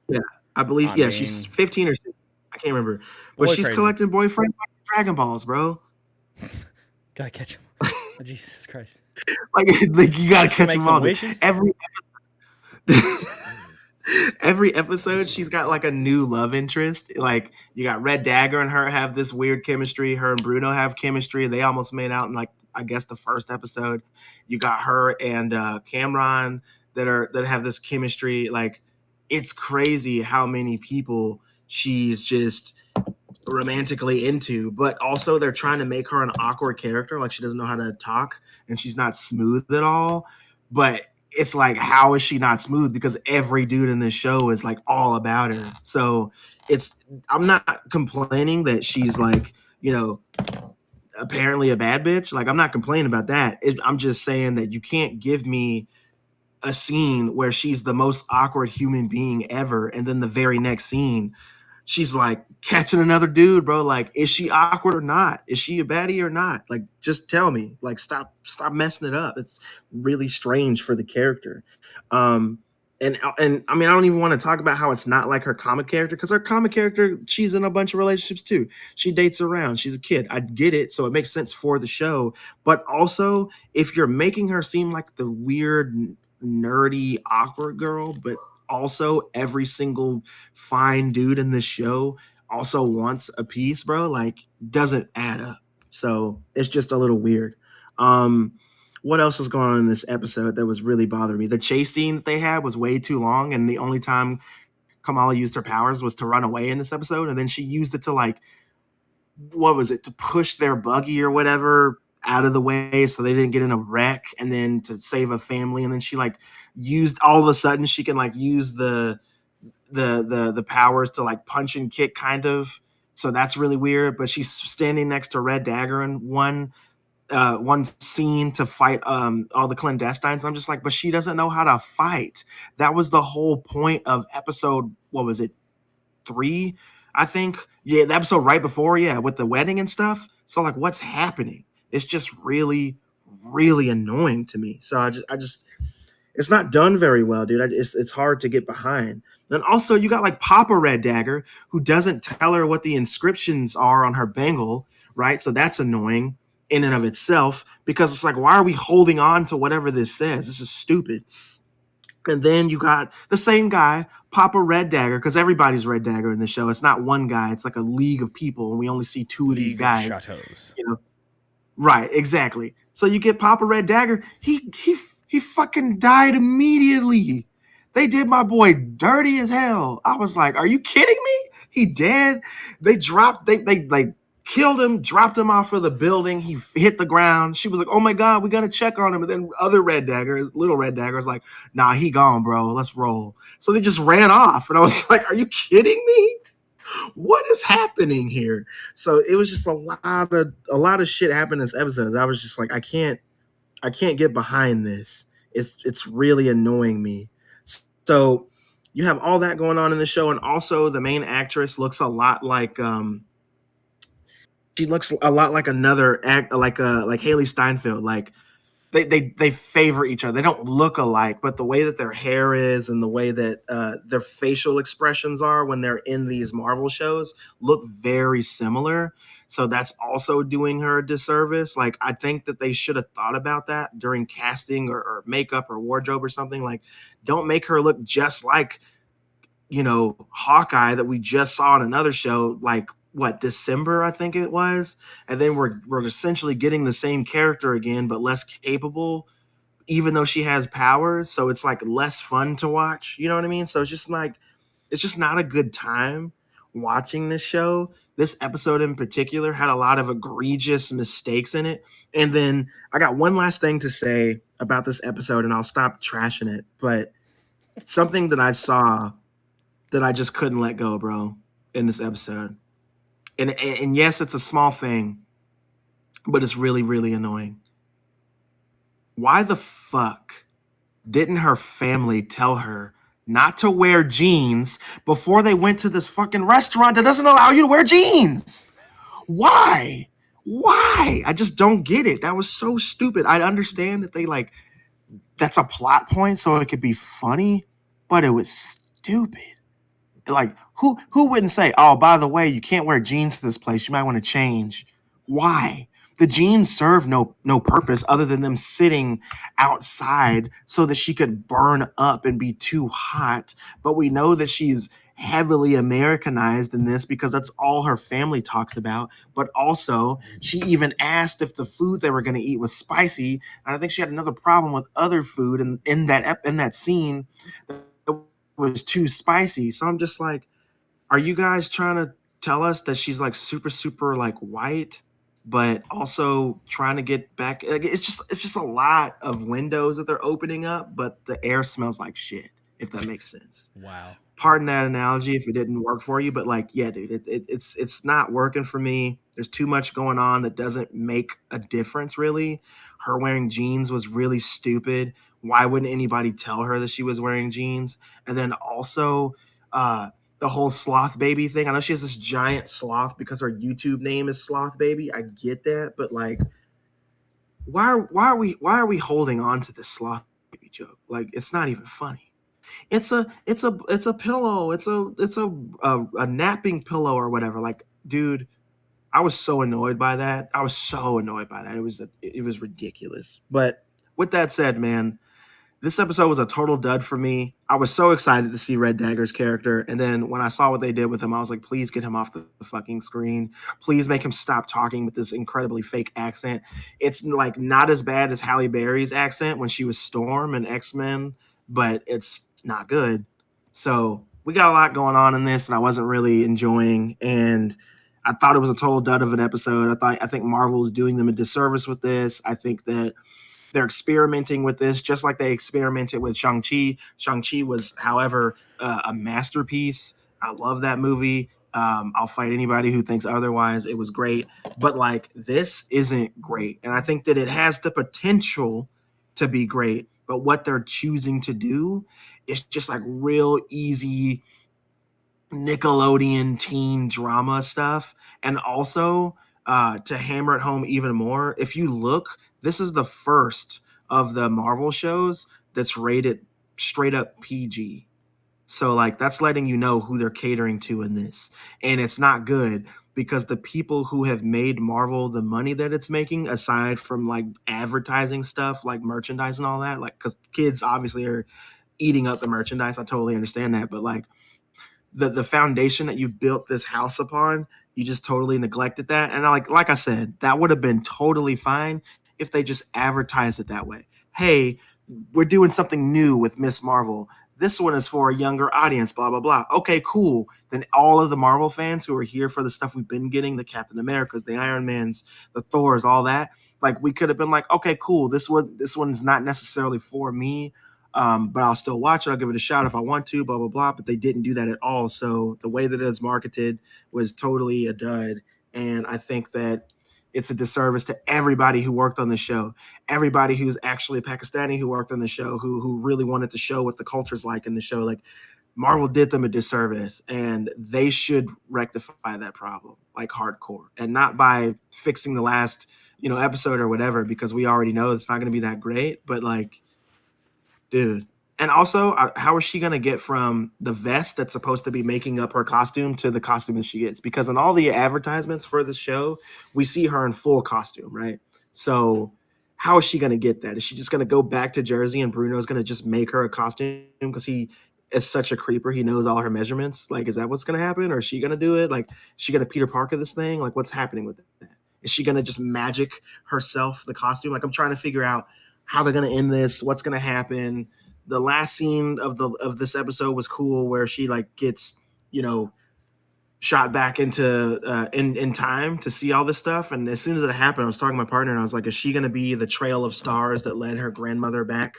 Yeah, I believe. I Yeah, she's mean, 15 or 16. I can't remember, but boy she's crazy. collecting boyfriends like Dragon Balls, bro. Gotta catch him. Oh, Jesus Christ. like you gotta She catch make them some all. Dude. wishes. Every Every episode, she's got like a new love interest. Like you got Red Dagger and her have this weird chemistry. Her and Bruno have chemistry. They almost made out in like I guess the first episode. You got her and Cameron that have this chemistry. Like it's crazy how many people she's just romantically into, but also they're trying to make her an awkward character, like she doesn't know how to talk and she's not smooth at all. But it's like, how is she not smooth? Because every dude in this show is like all about her. So it's I'm not complaining that she's like, apparently a bad bitch. Like I'm not complaining about that. I'm just saying that you can't give me a scene where she's the most awkward human being ever, and then the very next scene she's like catching another dude, bro. Like, is she awkward or not? Is she a baddie or not? Like, just tell me. Like, stop messing it up. It's really strange for the character. And I mean, I don't even want to talk about how it's not like her comic character, because her comic character, she's in a bunch of relationships too. She dates around. She's a kid. I get it, so it makes sense for the show. But also, if you're making her seem like the weird, nerdy, awkward girl, but also every single fine dude in this show also wants a piece, bro, like doesn't add up. So it's just a little weird. What else was going on in this episode that was really bothering me? The chase scene that they had was way too long, and the only time Kamala used her powers was to run away in this episode, and then she used it to like, what was it, to push their buggy or whatever out of the way so they didn't get in a wreck, and then to save a family. And then she like used, all of a sudden she can like use the powers to like punch and kick kind of. So that's really weird. But she's standing next to Red Dagger in one scene to fight all the clandestines. I'm just like, but she doesn't know how to fight. That was the whole point of episode, what was it, 3, I think. Yeah, the episode right before, yeah, with the wedding and stuff. So like, what's happening? It's just really, really annoying to me. So I just, it's not done very well, dude. It's hard to get behind. And also, you got like Papa Red Dagger, who doesn't tell her what the inscriptions are on her bangle, right? So that's annoying in and of itself, because it's like, why are we holding on to whatever this says? This is stupid. And then you got the same guy, Papa Red Dagger, because everybody's Red Dagger in the show. It's not one guy. It's like a league of people, and we only see 2 of these League of guys. Chateaus. Right, exactly. So you get Papa Red Dagger. He fucking died immediately. They did my boy dirty as hell. I was like, are you kidding me? He dead. They like killed him, dropped him off of the building. He hit the ground. She was like, oh my God, we got to check on him. And then other Red Dagger, little Red Dagger, is like, nah, he gone, bro. Let's roll. So they just ran off. And I was like, are you kidding me? What is happening here? So it was just a lot of shit happened in this episode. I was just like, I can't get behind this. It's really annoying me. So you have all that going on in the show, and also the main actress looks a lot like she looks a lot like another act, like Haley Steinfeld. Like they favor each other. They don't look alike, but the way that their hair is and the way that their facial expressions are when they're in these Marvel shows look very similar. So that's also doing her a disservice. Like, I think that they should have thought about that during casting or makeup or wardrobe or something. Like, don't make her look just like, Hawkeye that we just saw in another show, like what, December, I think it was. And then we're essentially getting the same character again, but less capable, even though she has powers. So it's like less fun to watch. You know what I mean? So it's just like, it's just not a good time watching this show. This episode in particular had a lot of egregious mistakes in it. And then I got one last thing to say about this episode, and I'll stop trashing it. But something that I saw that I just couldn't let go, bro, in this episode. And yes, it's a small thing, but it's really, really annoying. Why the fuck didn't her family tell her not to wear jeans before they went to this fucking restaurant that doesn't allow you to wear jeans? Why? I just don't get it. That was so stupid. I understand that that's a plot point so it could be funny, but it was stupid. Like, who wouldn't say, oh, by the way, you can't wear jeans to this place, you might want to change? Why? The jeans serve no purpose other than them sitting outside so that she could burn up and be too hot. But we know that she's heavily Americanized in this because that's all her family talks about. But also, she even asked if the food they were going to eat was spicy, and I think she had another problem with other food in that scene that was too spicy. So I'm just like, are you guys trying to tell us that she's like super like white, but also trying to get back? Like, it's just a lot of windows that they're opening up, but the air smells like shit. If that makes sense. Wow. Pardon that analogy if it didn't work for you, but like, yeah, dude, it's not working for me. There's too much going on that doesn't make a difference, really. Her wearing jeans was really stupid. Why wouldn't anybody tell her that she was wearing jeans? And then also, the whole sloth baby thing. I know she has this giant sloth because her YouTube name is Sloth Baby. I get that, but like, why are we holding on to this sloth baby joke? Like, it's not even funny. It's a pillow. It's a napping pillow or whatever. Like, dude, I was so annoyed by that. It was ridiculous. But with that said, man, this episode was a total dud for me. I was so excited to see Red Dagger's character, and then when I saw what they did with him, I was like, please get him off the fucking screen. Please make him stop talking with this incredibly fake accent. It's like not as bad as Halle Berry's accent when she was Storm in X-Men, but it's not good. So we got a lot going on in this that I wasn't really enjoying, and I thought it was a total dud of an episode. I think Marvel is doing them a disservice with this. I think that they're experimenting with this just like they experimented with Shang-Chi. Shang-Chi was, however, a masterpiece. I love that movie. I'll fight anybody who thinks otherwise. It was great. But like, this isn't great. And I think that it has the potential to be great. But what they're choosing to do is just like real easy Nickelodeon teen drama stuff. And also, to hammer it home even more, if you look, this is the first of the Marvel shows that's rated straight up PG. So like, that's letting you know who they're catering to in this. And it's not good because the people who have made Marvel the money that it's making, aside from like advertising stuff, like merchandise and all that, like, because kids obviously are eating up the merchandise. I totally understand that. But like, the foundation that you've built this house upon, you just totally neglected that. And like I said, that would have been totally fine if they just advertised it that way. Hey, we're doing something new with Miss Marvel. This one is for a younger audience, blah, blah, blah. Okay, cool. Then all of the Marvel fans who are here for the stuff we've been getting, the Captain Americas, the Iron Mans, the Thors, all that, like, we could have been like, okay, cool. This one's not necessarily for me, but I'll still watch it. I'll give it a shot if I want to, blah, blah, blah. But they didn't do that at all. So the way that it was marketed was totally a dud. And I think that it's a disservice to everybody who worked on the show, everybody who's actually Pakistani who worked on the show, who really wanted to show what the culture's like in the show. Like, Marvel did them a disservice, and they should rectify that problem, like, hardcore, and not by fixing the last, episode or whatever, because we already know it's not going to be that great. But like, dude. And also, how is she going to get from the vest that's supposed to be making up her costume to the costume that she gets? Because in all the advertisements for the show, we see her in full costume, right? So how is she going to get that? Is she just going to go back to Jersey and Bruno's going to just make her a costume because he is such a creeper? He knows all her measurements. Like, is that what's going to happen? Or is she going to do it? Like, is she going to Peter Parker this thing? Like, what's happening with that? Is she going to just magic herself the costume? Like, I'm trying to figure out how they're going to end this, what's going to happen. The last scene of this episode was cool, where she like gets, shot back into in time to see all this stuff. And as soon as it happened, I was talking to my partner and I was like, is she going to be the trail of stars that led her grandmother back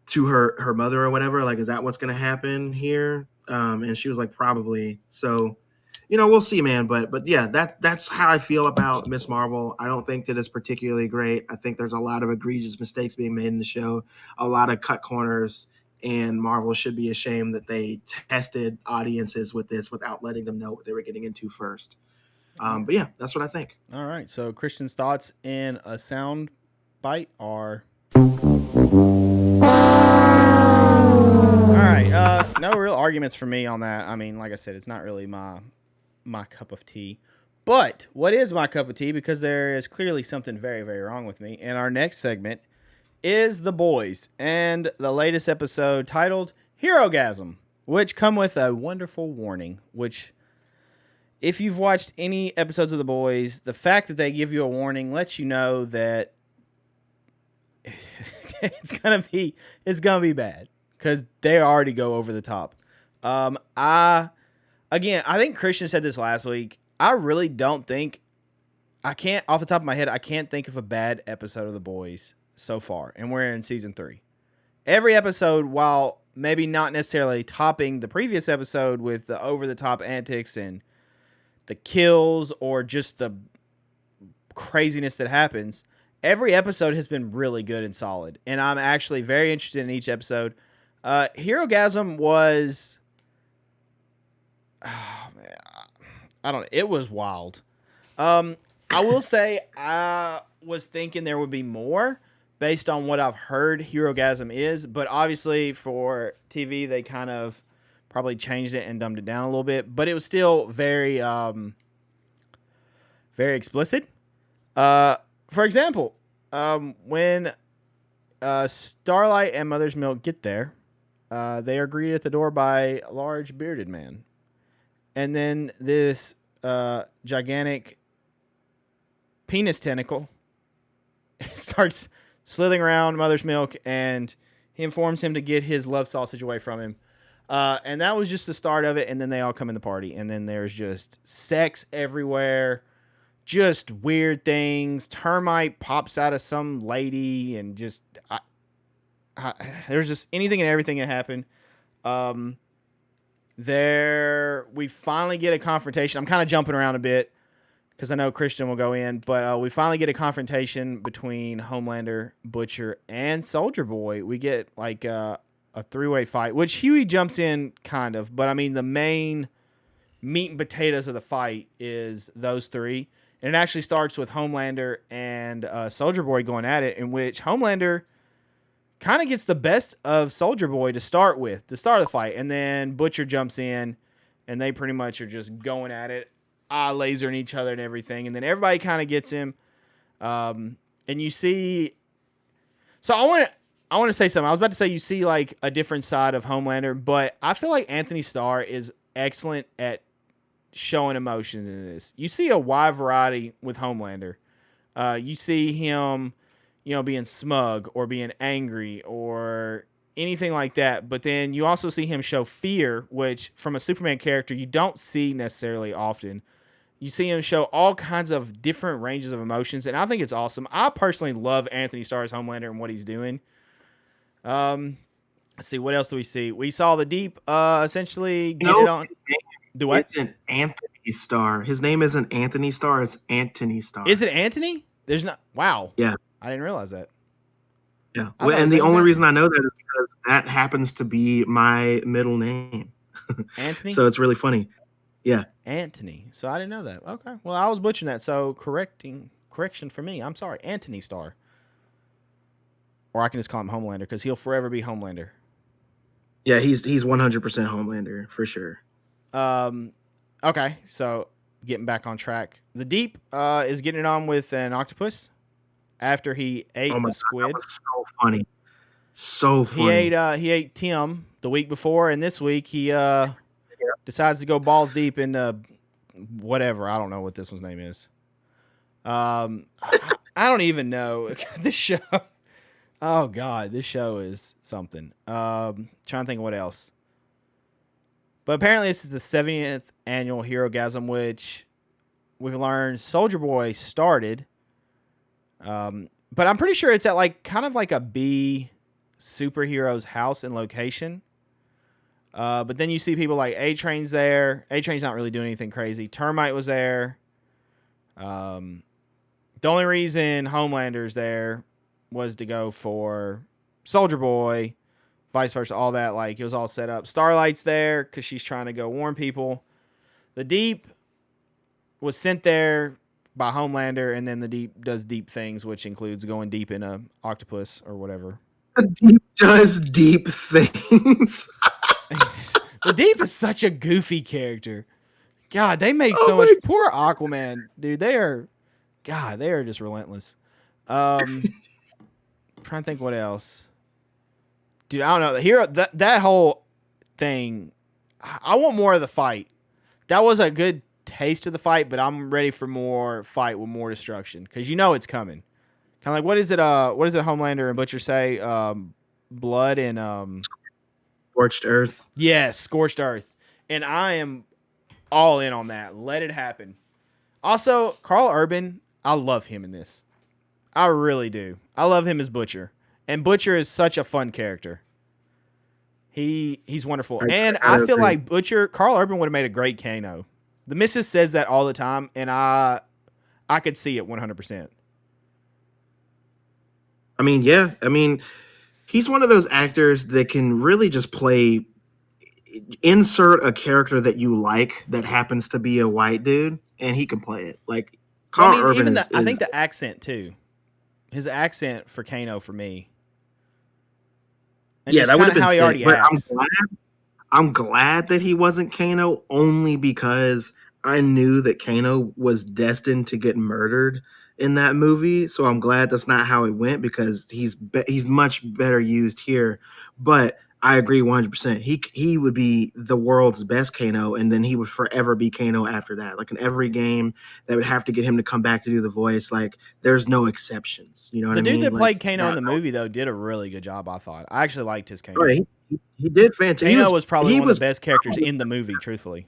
to her mother or whatever? Like, is that what's going to happen here? And she was like, probably. So, we'll see, man. But yeah, that's how I feel about Miss Marvel. I don't think that it's particularly great. I think there's a lot of egregious mistakes being made in the show, a lot of cut corners, and Marvel should be ashamed that they tested audiences with this without letting them know what they were getting into first. But yeah, that's what I think. All right. So Christian's thoughts in a sound bite are. All right. No real arguments for me on that. I mean, like I said, it's not really my cup of tea. But what is my cup of tea? Because there is clearly something very, very wrong with me. And our next segment is The Boys and the latest episode titled Herogasm, which come with a wonderful warning, which if you've watched any episodes of The Boys, the fact that they give you a warning lets you know that it's gonna be bad because they already go over the top. I think Christian said this last week. I really don't think I can't off the top of my head. I can't think of a bad episode of The Boys so far, and we're in season 3. Every episode, while maybe not necessarily topping the previous episode with the over the top antics and the kills or just the craziness that happens, every episode has been really good and solid. And I'm actually very interested in each episode. Herogasm was, oh man, I don't know. It was wild. I will say I was thinking there would be more based on what I've heard Herogasm is, but obviously for TV they kind of probably changed it and dumbed it down a little bit, but it was still very, very explicit. For example, when Starlight and Mother's Milk get there, they are greeted at the door by a large bearded man. And then this gigantic penis tentacle starts slithering around Mother's Milk, and he informs him to get his love sausage away from him. And that was just the start of it, and then they all come in the party, and then there's just sex everywhere, just weird things. Termite pops out of some lady, and just there's just anything and everything that happened. There we finally get a confrontation. I'm kind of jumping around a bit because I know Christian will go in, but we finally get a confrontation between Homelander, Butcher, and Soldier Boy. We get like a 3-way fight, which Huey jumps in kind of, but I mean the main meat and potatoes of the fight is those three. And it actually starts with Homelander and Soldier Boy going at it, in which Homelander kind of gets the best of Soldier Boy to start with, to start the fight. And then Butcher jumps in, and they pretty much are just going at it, lasering each other and everything. And then everybody kind of gets him. And you see... So I want to say something. I was about to say you see like a different side of Homelander, but I feel like Anthony Starr is excellent at showing emotion in this. You see a wide variety with Homelander. You see him, being smug or being angry or anything like that. But then you also see him show fear, which from a Superman character, you don't see necessarily often. You see him show all kinds of different ranges of emotions. And I think it's awesome. I personally love Anthony Starr's Homelander and what he's doing. Let's see. What else do we see? We saw the Deep, essentially get it on. Do what? It's an Anthony Starr. His name isn't Anthony Starr. It's Anthony Starr. Is it Anthony? There's not. Wow. Yeah. I didn't realize that. Yeah. And the only reason I know that is because that happens to be my middle name. Anthony? So it's really funny. Yeah. Anthony. So I didn't know that. Okay. Well, I was butchering that. So correction for me. I'm sorry. Anthony Starr. Or I can just call him Homelander because he'll forever be Homelander. Yeah, he's 100% Homelander for sure. Okay, so getting back on track. The Deep is getting it on with an octopus after he ate a squid. That was so funny. So funny. He ate Tim the week before, and this week he decides to go balls deep into whatever. I don't know what this one's name is. I don't even know. This show. Oh God, this show is something. Trying to think of what else. But apparently this is the 70th annual Herogasm, which we've learned Soldier Boy started. But I'm pretty sure it's at like kind of like a B superhero's house and location. But then you see people like A-Train's there. A-Train's not really doing anything crazy. Termite was there. The only reason Homelander's there was to go for Soldier Boy, vice versa, all that. Like, it was all set up. Starlight's there because she's trying to go warn people. The Deep was sent there by Homelander, and then the Deep does deep things, which includes going deep in a octopus or whatever. The Deep does deep things. The Deep is such a goofy character God, they make Oh so much. my! Poor Aquaman, dude. They are just relentless. Trying to think what else, dude. I don't know. Here, that whole thing. I want more of the fight. That was a good taste of the fight, but I'm ready for more fight with more destruction because you know it's coming. Kind of like what is it? What does it Homelander and Butcher say? Blood and Scorched Earth. yes, scorched earth. And I am all in on that. Let it happen. Also, Carl Urban, I love him in this. I really do. I love him as Butcher, and Butcher is such a fun character. He's wonderful, I and I gotta feel agree. like Carl Urban would have made a great Kano. The missus says that all the time, and I could see it 100%. I mean, yeah. I mean, he's one of those actors that can really just play. Insert a character that you like that happens to be a white dude, and he can play it. Like Well, I Carl mean, Urban even I is think the accent too. His accent for Kano for me, and yeah, just that would kind have of been how he sick. already But acts. I'm glad that he wasn't Kano only because I knew that Kano was destined to get murdered in that movie. So I'm glad that's not how it went because he's much better used here. But I agree 100%. He would be the world's best Kano, and then he would forever be Kano after that. Like in every game, they would have to get him to come back to do the voice. Like there's no exceptions. You know what The I dude mean? that Like played Kano in that. the movie though did a really good job. I thought I actually liked his Oh, Kano. he did fantastic. Kano was probably He one of the was best characters in the movie. Truthfully,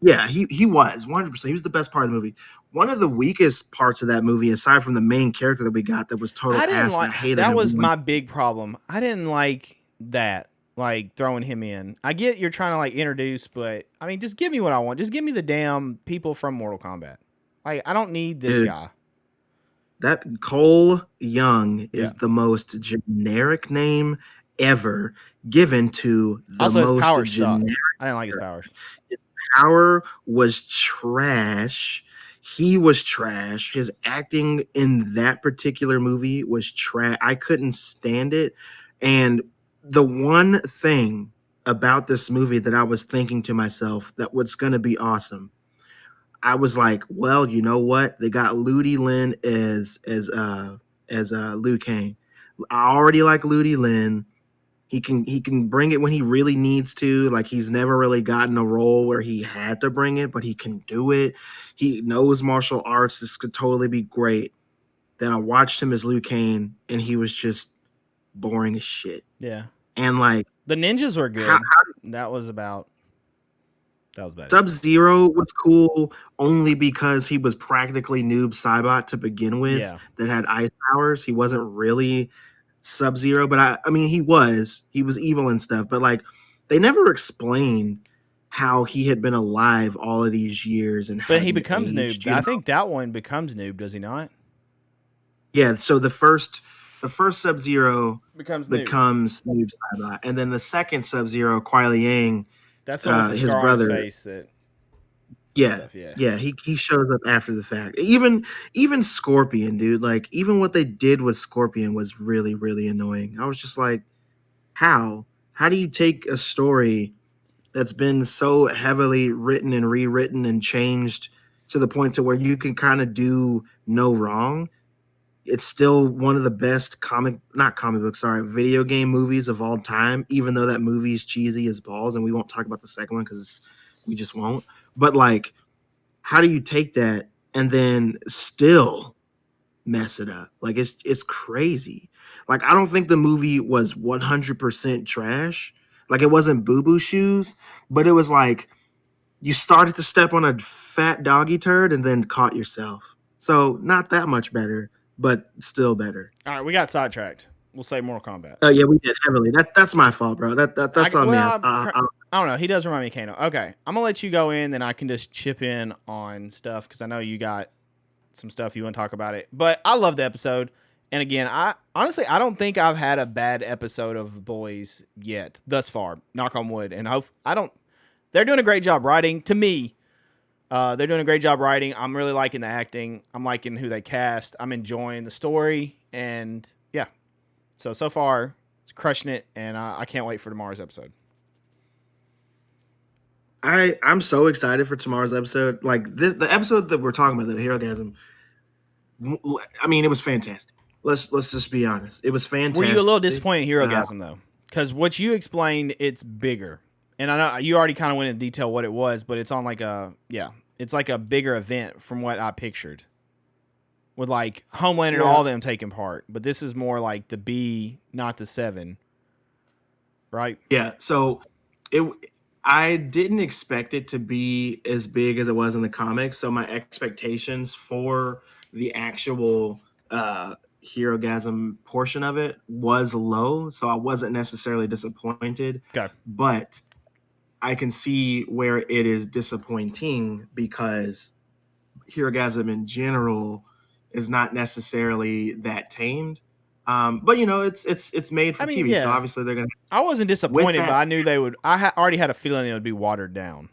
Yeah, he was 100%. He was the best part of the movie. One of the weakest parts of that movie, aside from the main character that we got, that was total I didn't ass, and like I hated that. him. Was my big problem. I didn't like that. Like throwing him in. I get you're trying to like introduce, but I mean, just give me what I want. Just give me the damn people from Mortal Kombat. Like I don't need this Dude, guy. that Cole Young Yeah. is the most generic name ever given to the Also, his most powers generic. sucked. I didn't like his powers. His power was trash. He was trash. His acting in that particular movie was trash. I couldn't stand it. And the one thing about this movie that I was thinking to myself that was going to be awesome, I was like, well, you know what? They got Ludi Lin as Liu Kang. I already like Ludi Lin. He can bring it when he really needs to. Like he's never really gotten a role where he had to bring it, but he can do it. He knows martial arts. This could totally be great. Then I watched him as Liu Kang, and he was just boring as shit. Yeah. And like The ninjas were how good. That was about it. Sub Zero was cool only because he was practically Noob Saibot to begin with Yeah. that had ice powers. He wasn't really Sub Zero, but I mean he was evil and stuff, but like they never explained how he had been alive all of these years and But he hadn't becomes aged, noob. you I know? think that one becomes noob, does he not? Yeah, so the first Sub Zero Becomes noob. becomes Noob Saibot, and then the second Sub Zero, Kuai Liang, That's the one with the his scar on his brother. face that Yeah, stuff, yeah. yeah, he shows up after the fact. Even Scorpion, dude, like even what they did with Scorpion was really really annoying. I was just like, how? How do you take a story that's been so heavily written and rewritten and changed to the point to where you can kind of do no wrong? It's still one of the best not comic book, sorry, video game movies of all time, even though that movie is cheesy as balls, and we won't talk about the second one because we just won't. But like how do you take that and then still mess it up? Like it's crazy. Like I don't think the movie was 100% trash. Like it wasn't boo boo shoes, but it was like you started to step on a fat doggy turd and then caught yourself. So not that much better, but still better. All right, we got sidetracked. We'll say Mortal Kombat. Yeah, we did heavily. That's my fault, bro. That's on me. I don't know. He does remind me of Kano. Okay, I'm gonna let you go in, then I can just chip in on stuff because I know you got some stuff you want to talk about it. But I love the episode, and again, I honestly I don't think I've had a bad episode of Boys yet thus far. Knock on wood, and hope I don't. They're doing a great job writing. To me, they're doing a great job writing. I'm really liking the acting. I'm liking who they cast. I'm enjoying the story, and yeah. So far, it's crushing it, and I can't wait for tomorrow's episode. I'm so excited for tomorrow's episode. Like the episode that we're talking about, the Hero Gasm. I mean, it was fantastic. Let's just be honest. It was Were you a little fantastic. disappointed in Hero Uh, Gasm though? Because what you explained, it's bigger, and I know you already kind of went into detail what it was, but it's on like it's like a bigger event from what I pictured, with like Homeland and yeah, all them taking part. But this is more like the B, not the 7, right? yeah. So it. I didn't expect it to be as big as it was in the comics. So my expectations for the actual Hero Gasm portion of it was low. So I wasn't necessarily disappointed, Okay. but I can see where it is disappointing because Herogasm in general is not necessarily that tamed. But you know, it's made I for mean, TV, so yeah, obviously they're gonna I wasn't with disappointed, but that. I knew they would. Already had a feeling it would be watered down.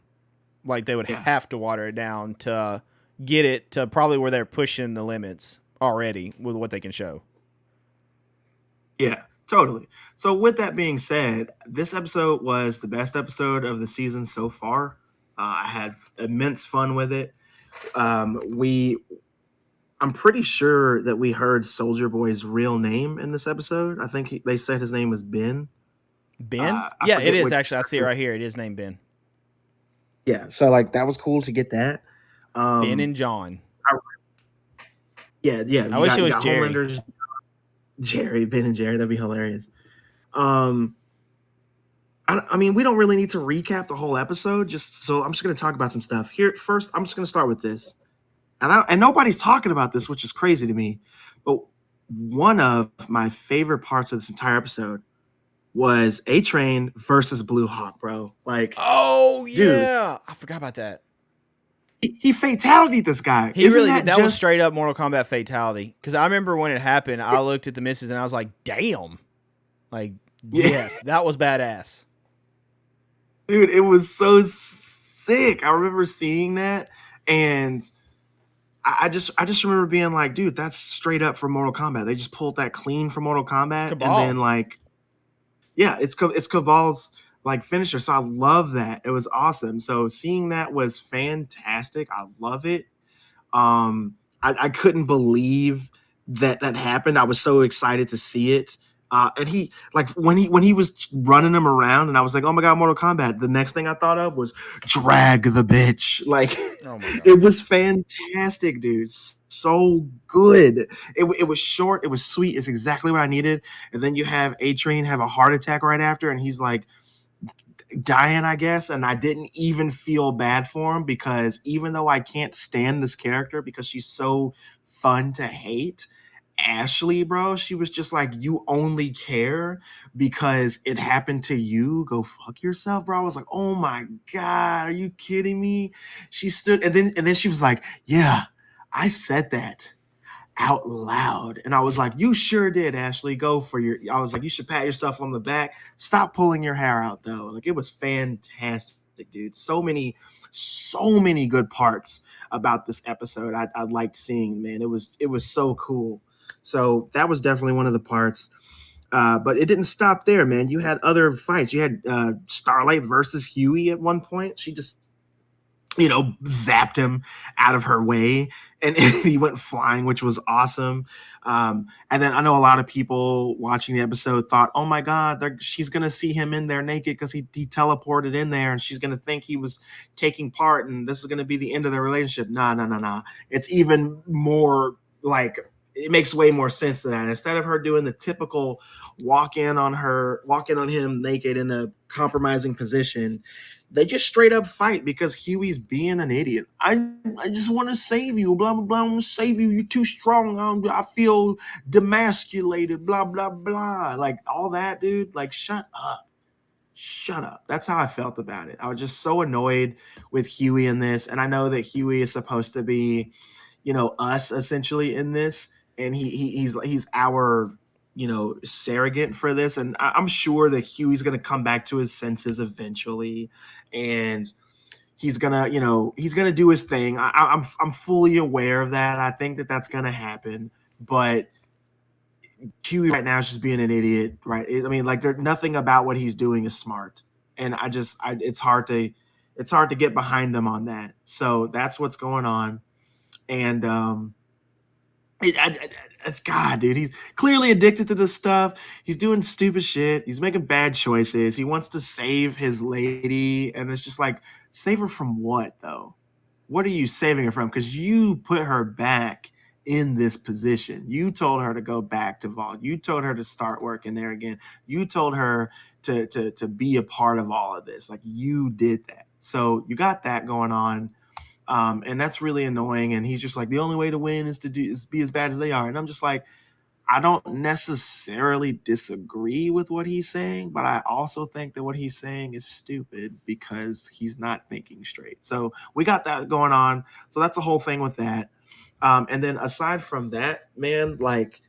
Like they would Yeah, have to water it down to get it to probably where they're pushing the limits already with what they can show. yeah, totally. So with that being said, this episode was the best episode of the season so far. I had immense fun with it. We I'm pretty sure that we heard Soldier Boy's real name in this episode. I think they said his name was Ben. Ben? I Yeah, it forget is which actually. I see it character. right here. It is named Ben. Yeah, so like that was cool to get that. Ben Um, and John. I- yeah, yeah. I You wish got it you was got Jerry. Homelander's Jerry, Ben and Jerry. That'd be hilarious. Um, I mean, we don't really need to recap the whole episode. Just so I'm just going to talk about some stuff here. First, I'm just going to start with this, and nobody's talking about this, which is crazy to me. But one of my favorite parts of this entire episode was A Train versus Blue Hawk, bro. Like, Oh dude, yeah, I forgot about that. he fatality this guy. He Isn't really did. that That was just straight up Mortal Kombat fatality. Because I remember when it happened, I looked at the missus and I was like, "Damn!" Like, yeah, yes, that was badass. dude? It was so sick. I remember seeing that, and I just remember being like, dude, that's straight up from Mortal Kombat. They just pulled that clean from Mortal It's Kombat, and then Cabal. like, yeah, it's Cabal's like finisher. So I love that. It was awesome. So seeing that was fantastic. I love it. I couldn't believe that happened. I was so excited to see it. And he like when he was running him around, and I was like, oh my god, Mortal Kombat. The next thing I thought of was drag the bitch. Like Oh my it god. was fantastic, dude. So good. It was short. It was sweet. It's exactly what I needed. And then you have A Train have a heart attack right after, and he's like dying, I guess, and I didn't even feel bad for him because even though I can't stand this character because she's so fun to hate, Ashley, bro, she was just like, you only care because it happened to you. Go fuck yourself, bro. I was like, oh my god, are you kidding me? She stood and then she was like, yeah, I said that out loud. And I was like, you sure did, Ashley. Go for your. I was like, you should pat yourself on the back. Stop pulling your hair out, though. Like, it was fantastic, dude. So many good parts about this episode. I liked seeing, man. It was so cool. So that was definitely one of the parts. But it didn't stop there, man. You had other fights. You had Starlight versus Huey at one point. She just zapped him out of her way and he went flying, which was awesome. And then I know a lot of people watching the episode thought, oh my God, she's going to see him in there naked because he teleported in there and she's going to think he was taking part and this is going to be the end of their relationship. Nah, nah, nah, nah. It's even more like, it makes way more sense to that. Instead of her doing the typical walk in on him naked in a compromising position, they just straight up fight because Huey's being an idiot. I just want to save you, blah blah blah. I want to save you. You're too strong. I feel demasculated, blah blah blah. Like all that, dude. Like shut up, shut up. That's how I felt about it. I was just so annoyed with Huey in this, and I know that Huey is supposed to be, us essentially in this, and he's our surrogate for this, and I'm sure that Huey's gonna come back to his senses eventually, and he's gonna do his thing. I'm fully aware of that. I think that that's gonna happen, but Huey right now is just being an idiot, right? I mean, like, there's nothing about what he's doing is smart, and it's it's hard to get behind them on that. So that's what's going on. And it's God, dude. He's clearly addicted to this stuff. He's doing stupid shit. He's making bad choices. He wants to save his lady, and it's just like, save her from what, though? What are you saving her from? Because you put her back in this position. You told her to go back to Vault. You told her to start working there again. You told her to be a part of all of this. Like, you did that. So you got that going on. And that's really annoying. And he's just like, the only way to win is to be as bad as they are. And I'm just like, I don't necessarily disagree with what he's saying, but I also think that what he's saying is stupid because he's not thinking straight. So we got that going on. So that's the whole thing with that. And then aside from that, man, like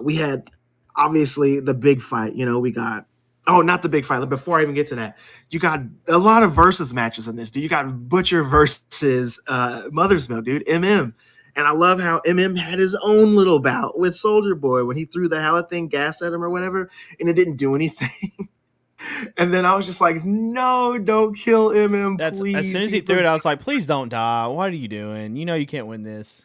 we had obviously the big fight. We got not the big fight. Before I even get to that, you got a lot of versus matches in this, dude. You got Butcher versus Mother's Milk, dude. And I love how had his own little bout with Soldier Boy when he threw the halothane gas at him or whatever, and it didn't do anything. And then I was just like, no, don't kill please. As soon as he threw it, I was like, please don't die. What are you doing? You know you can't win this.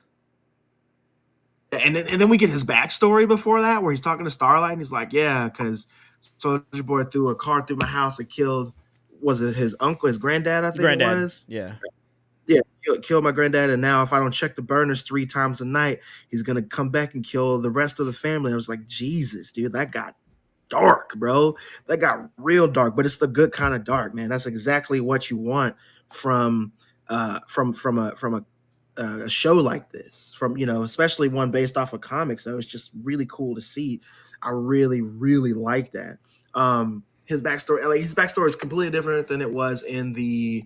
And then we get his backstory before that, where he's talking to Starlight, and he's like, yeah, because Soldier Boy threw a car through my house and killed, was it his uncle, his granddad, I think it was? Yeah. Yeah, killed my granddad, and now if I don't check the burners 3 times a night, he's gonna come back and kill the rest of the family. I was like, Jesus, dude, that got dark, bro. That got real dark, but it's the good kind of dark, man. That's exactly what you want from a show like this, from especially one based off of comics. So it's just really cool to see. I really, really like that. His backstory is completely different than it was in the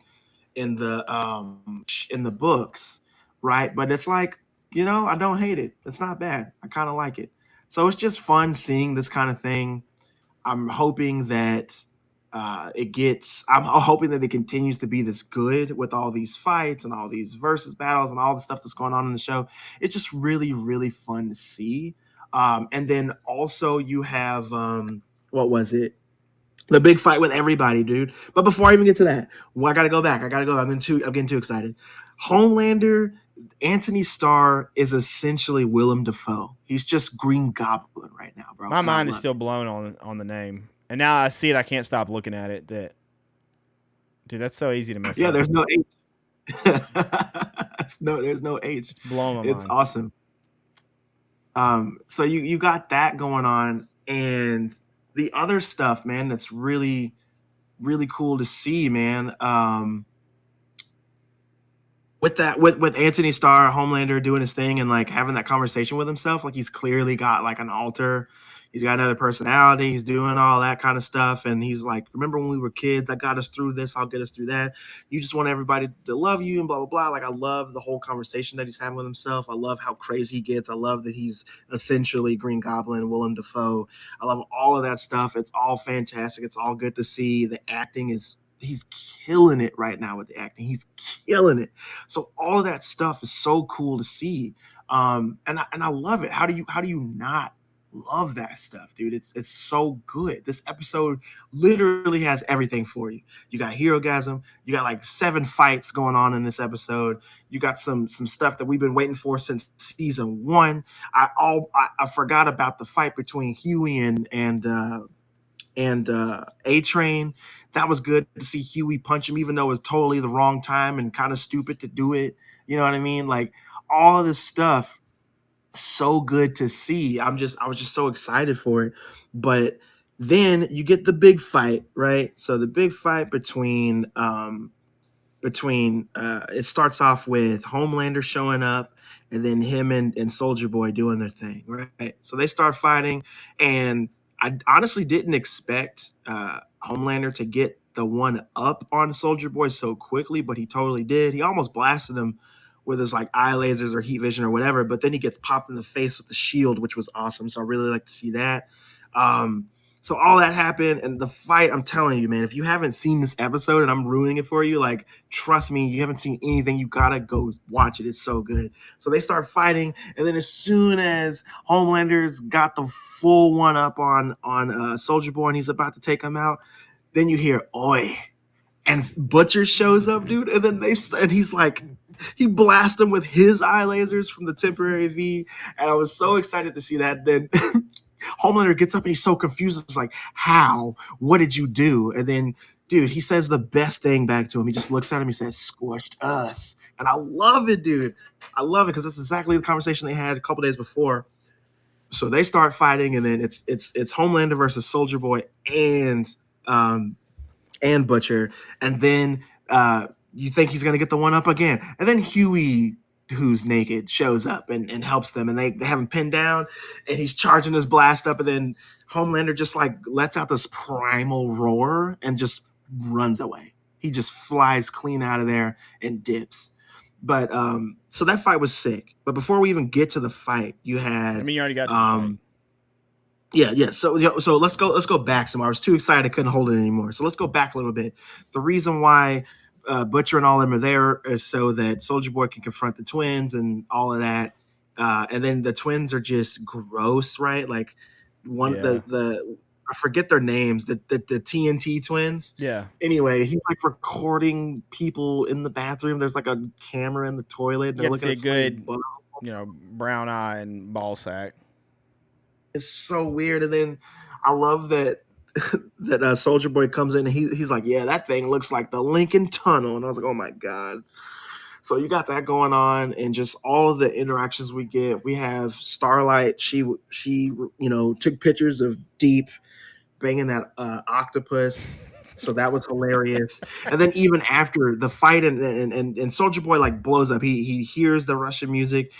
books, right? But it's like, I don't hate it. It's not bad. I kind of like it. So it's just fun seeing this kind of thing. I'm hoping that I'm hoping that it continues to be this good with all these fights and all these versus battles and all the stuff that's going on in the show. It's just really, really fun to see. And then also you have what was it? The big fight with everybody, dude. But before I even get to that, I gotta go back. I'm getting too excited. Homelander, Anthony Starr is essentially Willem Dafoe. He's just Green Goblin right now, bro. My mind is still blown on the name, and now I see it. I can't stop looking at it. Dude, that's so easy to mess up. Yeah, there's no H. There's no H. It's blowing my mind. It's awesome. So you got that going on, and the other stuff, man, that's really, really cool to see, man. With Anthony Starr, Homelander doing his thing and like having that conversation with himself, like he's clearly got like an alter. He's got another personality. He's doing all that kind of stuff. And he's like, remember when we were kids? I got us through this. I'll get us through that. You just want everybody to love you and blah, blah, blah. Like, I love the whole conversation that he's having with himself. I love how crazy he gets. I love that he's essentially Green Goblin, Willem Dafoe. I love all of that stuff. It's all fantastic. It's all good to see. The acting he's killing it right now with the acting. He's killing it. So all of that stuff is so cool to see. And I love it. How do you not love that stuff, dude? It's so good. This episode literally has everything for you. You got Herogasm. You got like 7 fights going on in this episode. You got some stuff that we've been waiting for since season 1. I forgot about the fight between Huey and A-Train. That was good to see Huey punch him, even though it was totally the wrong time and kind of stupid to do it. You know what I mean? Like, all of this stuff, so good to see. I was just so excited for it. But then you get the big fight, right? So the big fight between it starts off with Homelander showing up, and then him and Soldier Boy doing their thing, right? So they start fighting, and I honestly didn't expect Homelander to get the one up on Soldier Boy so quickly, but he totally did. He almost blasted him with his like eye lasers or heat vision or whatever, but then he gets popped in the face with the shield, which was awesome. So I really like to see that. So all that happened, and the fight, I'm telling you, man, if you haven't seen this episode and I'm ruining it for you, like, trust me, you haven't seen anything, you gotta go watch it. It's so good. So they start fighting, and then as soon as Homelander's got the full one up on Soldier Boy and he's about to take him out, then you hear "Oi," and Butcher shows up, dude, and then he's like, he blasts him with his eye lasers from the temporary V, and I was so excited to see that. Then Homelander gets up and he's so confused. It's like, how? What did you do? And then, dude, he says the best thing back to him. He just looks at him. He says, "Scorched earth," and I love it, dude. I love it because that's exactly the conversation they had a couple days before. So they start fighting, and then it's Homelander versus Soldier Boy um, and Butcher, and then you think he's gonna get the one up again, and then Huey, who's naked, shows up and helps them, and they have him pinned down, and he's charging his blast up, and then Homelander just like lets out this primal roar and just runs away. He just flies clean out of there and dips. But so that fight was sick. But before we even get to the fight, you had. I mean, you already got to the fight. Yeah. So let's go back some. I was too excited, I couldn't hold it anymore. So let's go back a little bit. The reason why Butcher and all of them are there is so that Soldier Boy can confront the twins and all of that. And then the twins are just gross, right? Like the I forget their names, the TNT twins. Yeah. Anyway, he's like recording people in the bathroom. There's like a camera in the toilet. And they're looking at good, brown eye and ball sack. It's so weird. And then I love that that Soldier Boy comes in and he's like, yeah, that thing looks like the Lincoln Tunnel. And I was like, oh my God. So you got that going on, and just all of the interactions we get. We have Starlight. She took pictures of Deep banging that octopus. So that was hilarious. And then even after the fight and Soldier Boy like blows up, he hears the Russian music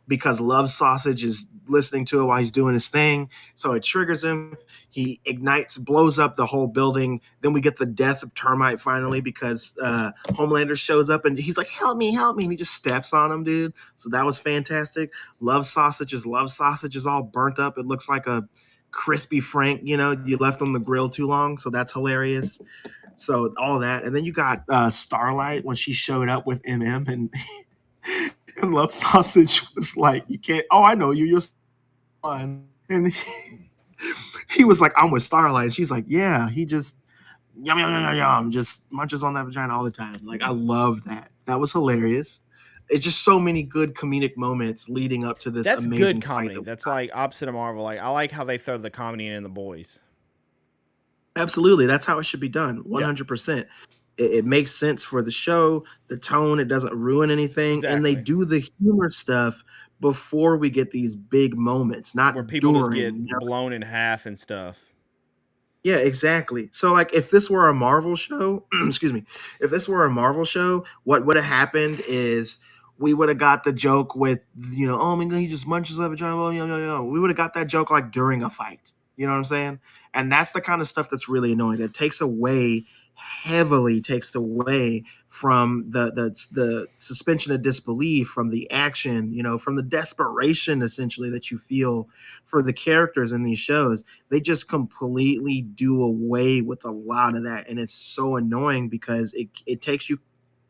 because Love Sausage is listening to it while he's doing his thing. So it triggers him. He ignites, blows up the whole building. Then we get the death of Termite finally because Homelander shows up and he's like, help me. And he just steps on him, dude. So that was fantastic. Love Sausage is all burnt up. It looks like a crispy Frank, you left on the grill too long. So that's hilarious. So all that. And then you got Starlight when she showed up with MM and and Love Sausage was like, you can't, I know you, you're fine. And he was like, I'm with Starlight. And she's like, yeah, he just yum, just munches on that vagina all the time. Like, I love that. That was hilarious. It's just so many good comedic moments leading up to this. That's amazing good comedy. That's like opposite of Marvel. Like, I like how they throw the comedy in The Boys. Absolutely. That's how it should be done. 100%. Yeah. It makes sense for the show, the tone, it doesn't ruin anything. Exactly. And they do the humor stuff before we get these big moments, not where people just get blown in half and stuff. Yeah, exactly. So like if this were a Marvel show, if this were a Marvel show, what would have happened is we would have got the joke with, oh my God, he just munches on a vagina. We would have got that joke like during a fight. You know what I'm saying? And that's the kind of stuff that's really annoying. That heavily takes away from the suspension of disbelief, from the action, from the desperation essentially that you feel for the characters in these shows. They just completely do away with a lot of that, and it's so annoying because it takes you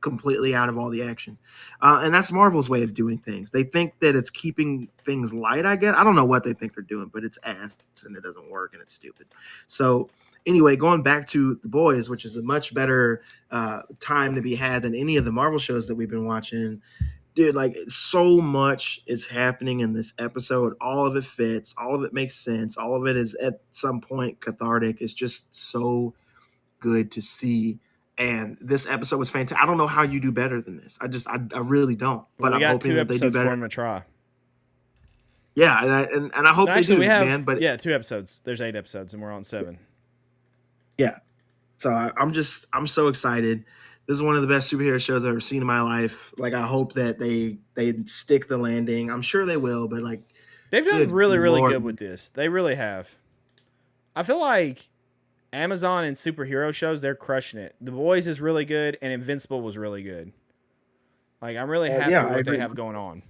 completely out of all the action. And that's Marvel's way of doing things. They think that it's keeping things light, I guess. I don't know what they think they're doing, but it's ass and it doesn't work and it's stupid. So anyway, going back to The Boys, which is a much better time to be had than any of the Marvel shows that we've been watching. Dude, like so much is happening in this episode. All of it fits. All of it makes sense. All of it is at some point cathartic. It's just so good to see. And this episode was fantastic. I don't know how you do better than this. I really don't. But I'm hoping that they do better. For them to try. Yeah, and I hope they do, man. But 2 episodes. There's 8 episodes, and we're on 7. Yeah. So I'm so excited. This is one of the best superhero shows I've ever seen in my life. Like, I hope that they stick the landing. I'm sure they will, but like they've done really good with this. They really have. I feel like Amazon and superhero shows, they're crushing it. The Boys is really good, and Invincible was really good. Like, I'm really happy with what they have going on.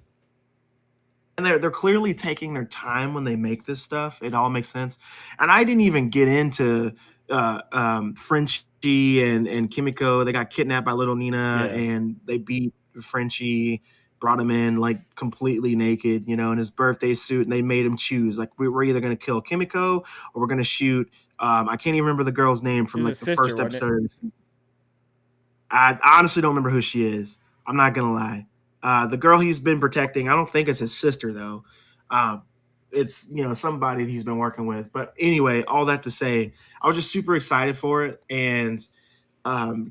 And they're clearly taking their time when they make this stuff. It all makes sense. And I didn't even get into Frenchie and Kimiko. They got kidnapped by Little Nina, and they beat Frenchie, brought him in like completely naked, in his birthday suit, and they made him choose. Like, we're either going to kill Kimiko or we're going to shoot. I can't even remember the girl's name from like the first episode. I honestly don't remember who she is. I'm not gonna lie. The girl he's been protecting, I don't think it's his sister though. Uh, it's somebody he's been working with. But anyway, all that to say, I was just super excited for it, and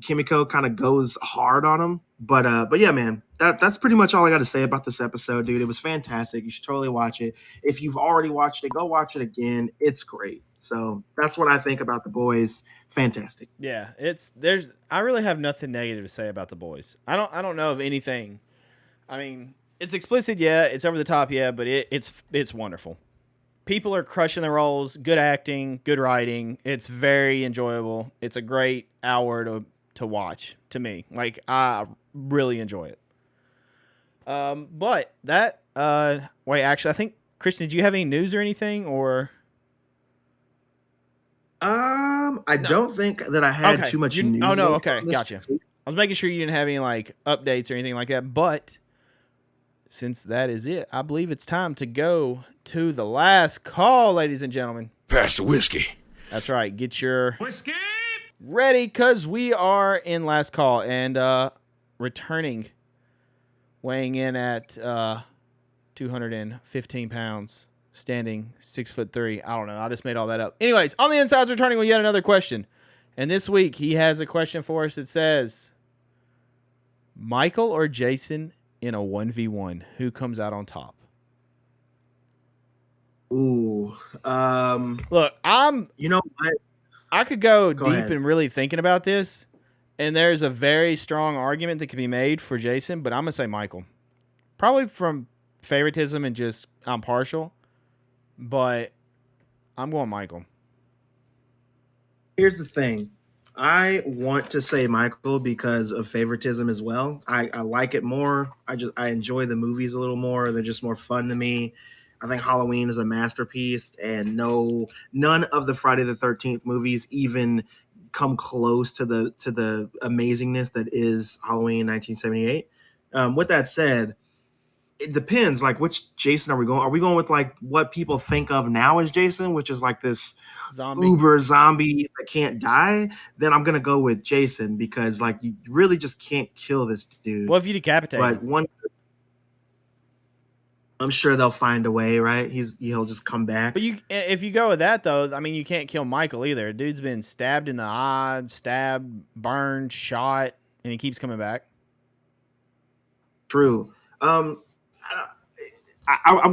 Kimiko kind of goes hard on him. But yeah, man, that's pretty much all I got to say about this episode, dude. It was fantastic. You should totally watch it. If you've already watched it, go watch it again. It's great. So that's what I think about The Boys. Fantastic. Yeah, I really have nothing negative to say about The Boys. I don't know of anything. I mean, it's explicit, yeah, it's over the top, yeah, but it's wonderful. People are crushing the roles, good acting, good writing. It's very enjoyable. It's a great hour to watch to me. Like, I really enjoy it. But that wait, actually, I think Christian, did you have any news or anything, or I don't think that I had too much news. Oh no, okay, gotcha. I was making sure you didn't have any like updates or anything like that, but since that is it, I believe it's time to go to the last call, ladies and gentlemen. Pass the whiskey. That's right. Get your Whiskey ready, because we are in last call, and returning, weighing in at 215 pounds, standing 6'3". I don't know. I just made all that up. Anyways, on the inside's returning with yet another question. And this week, he has a question for us that says, Michael or Jason in a 1v1, who comes out on top? Ooh. Look, You know what? I could go deep ahead. and really thinking about this, and there's a very strong argument that can be made for Jason, but I'm going to say Michael. Probably from favoritism and just I'm partial, but I'm going Michael. Here's the thing. I want to say Michael because of favoritism as well. I like it more. I enjoy the movies a little more. They're just more fun to me. I think Halloween is a masterpiece, and none of the Friday the 13th movies even come close to the amazingness that is Halloween 1978. With that said, it depends. Like, which Jason are we going? Are we going with like what people think of now as Jason, which is like this uber zombie that can't die? Then I'm gonna go with Jason because like you really just can't kill this dude. What if you decapitate him? I'm sure they'll find a way, right? He'll just come back. But if you go with that though, I mean, you can't kill Michael either. Dude's been stabbed in the eye, burned, shot, and he keeps coming back. True. I'm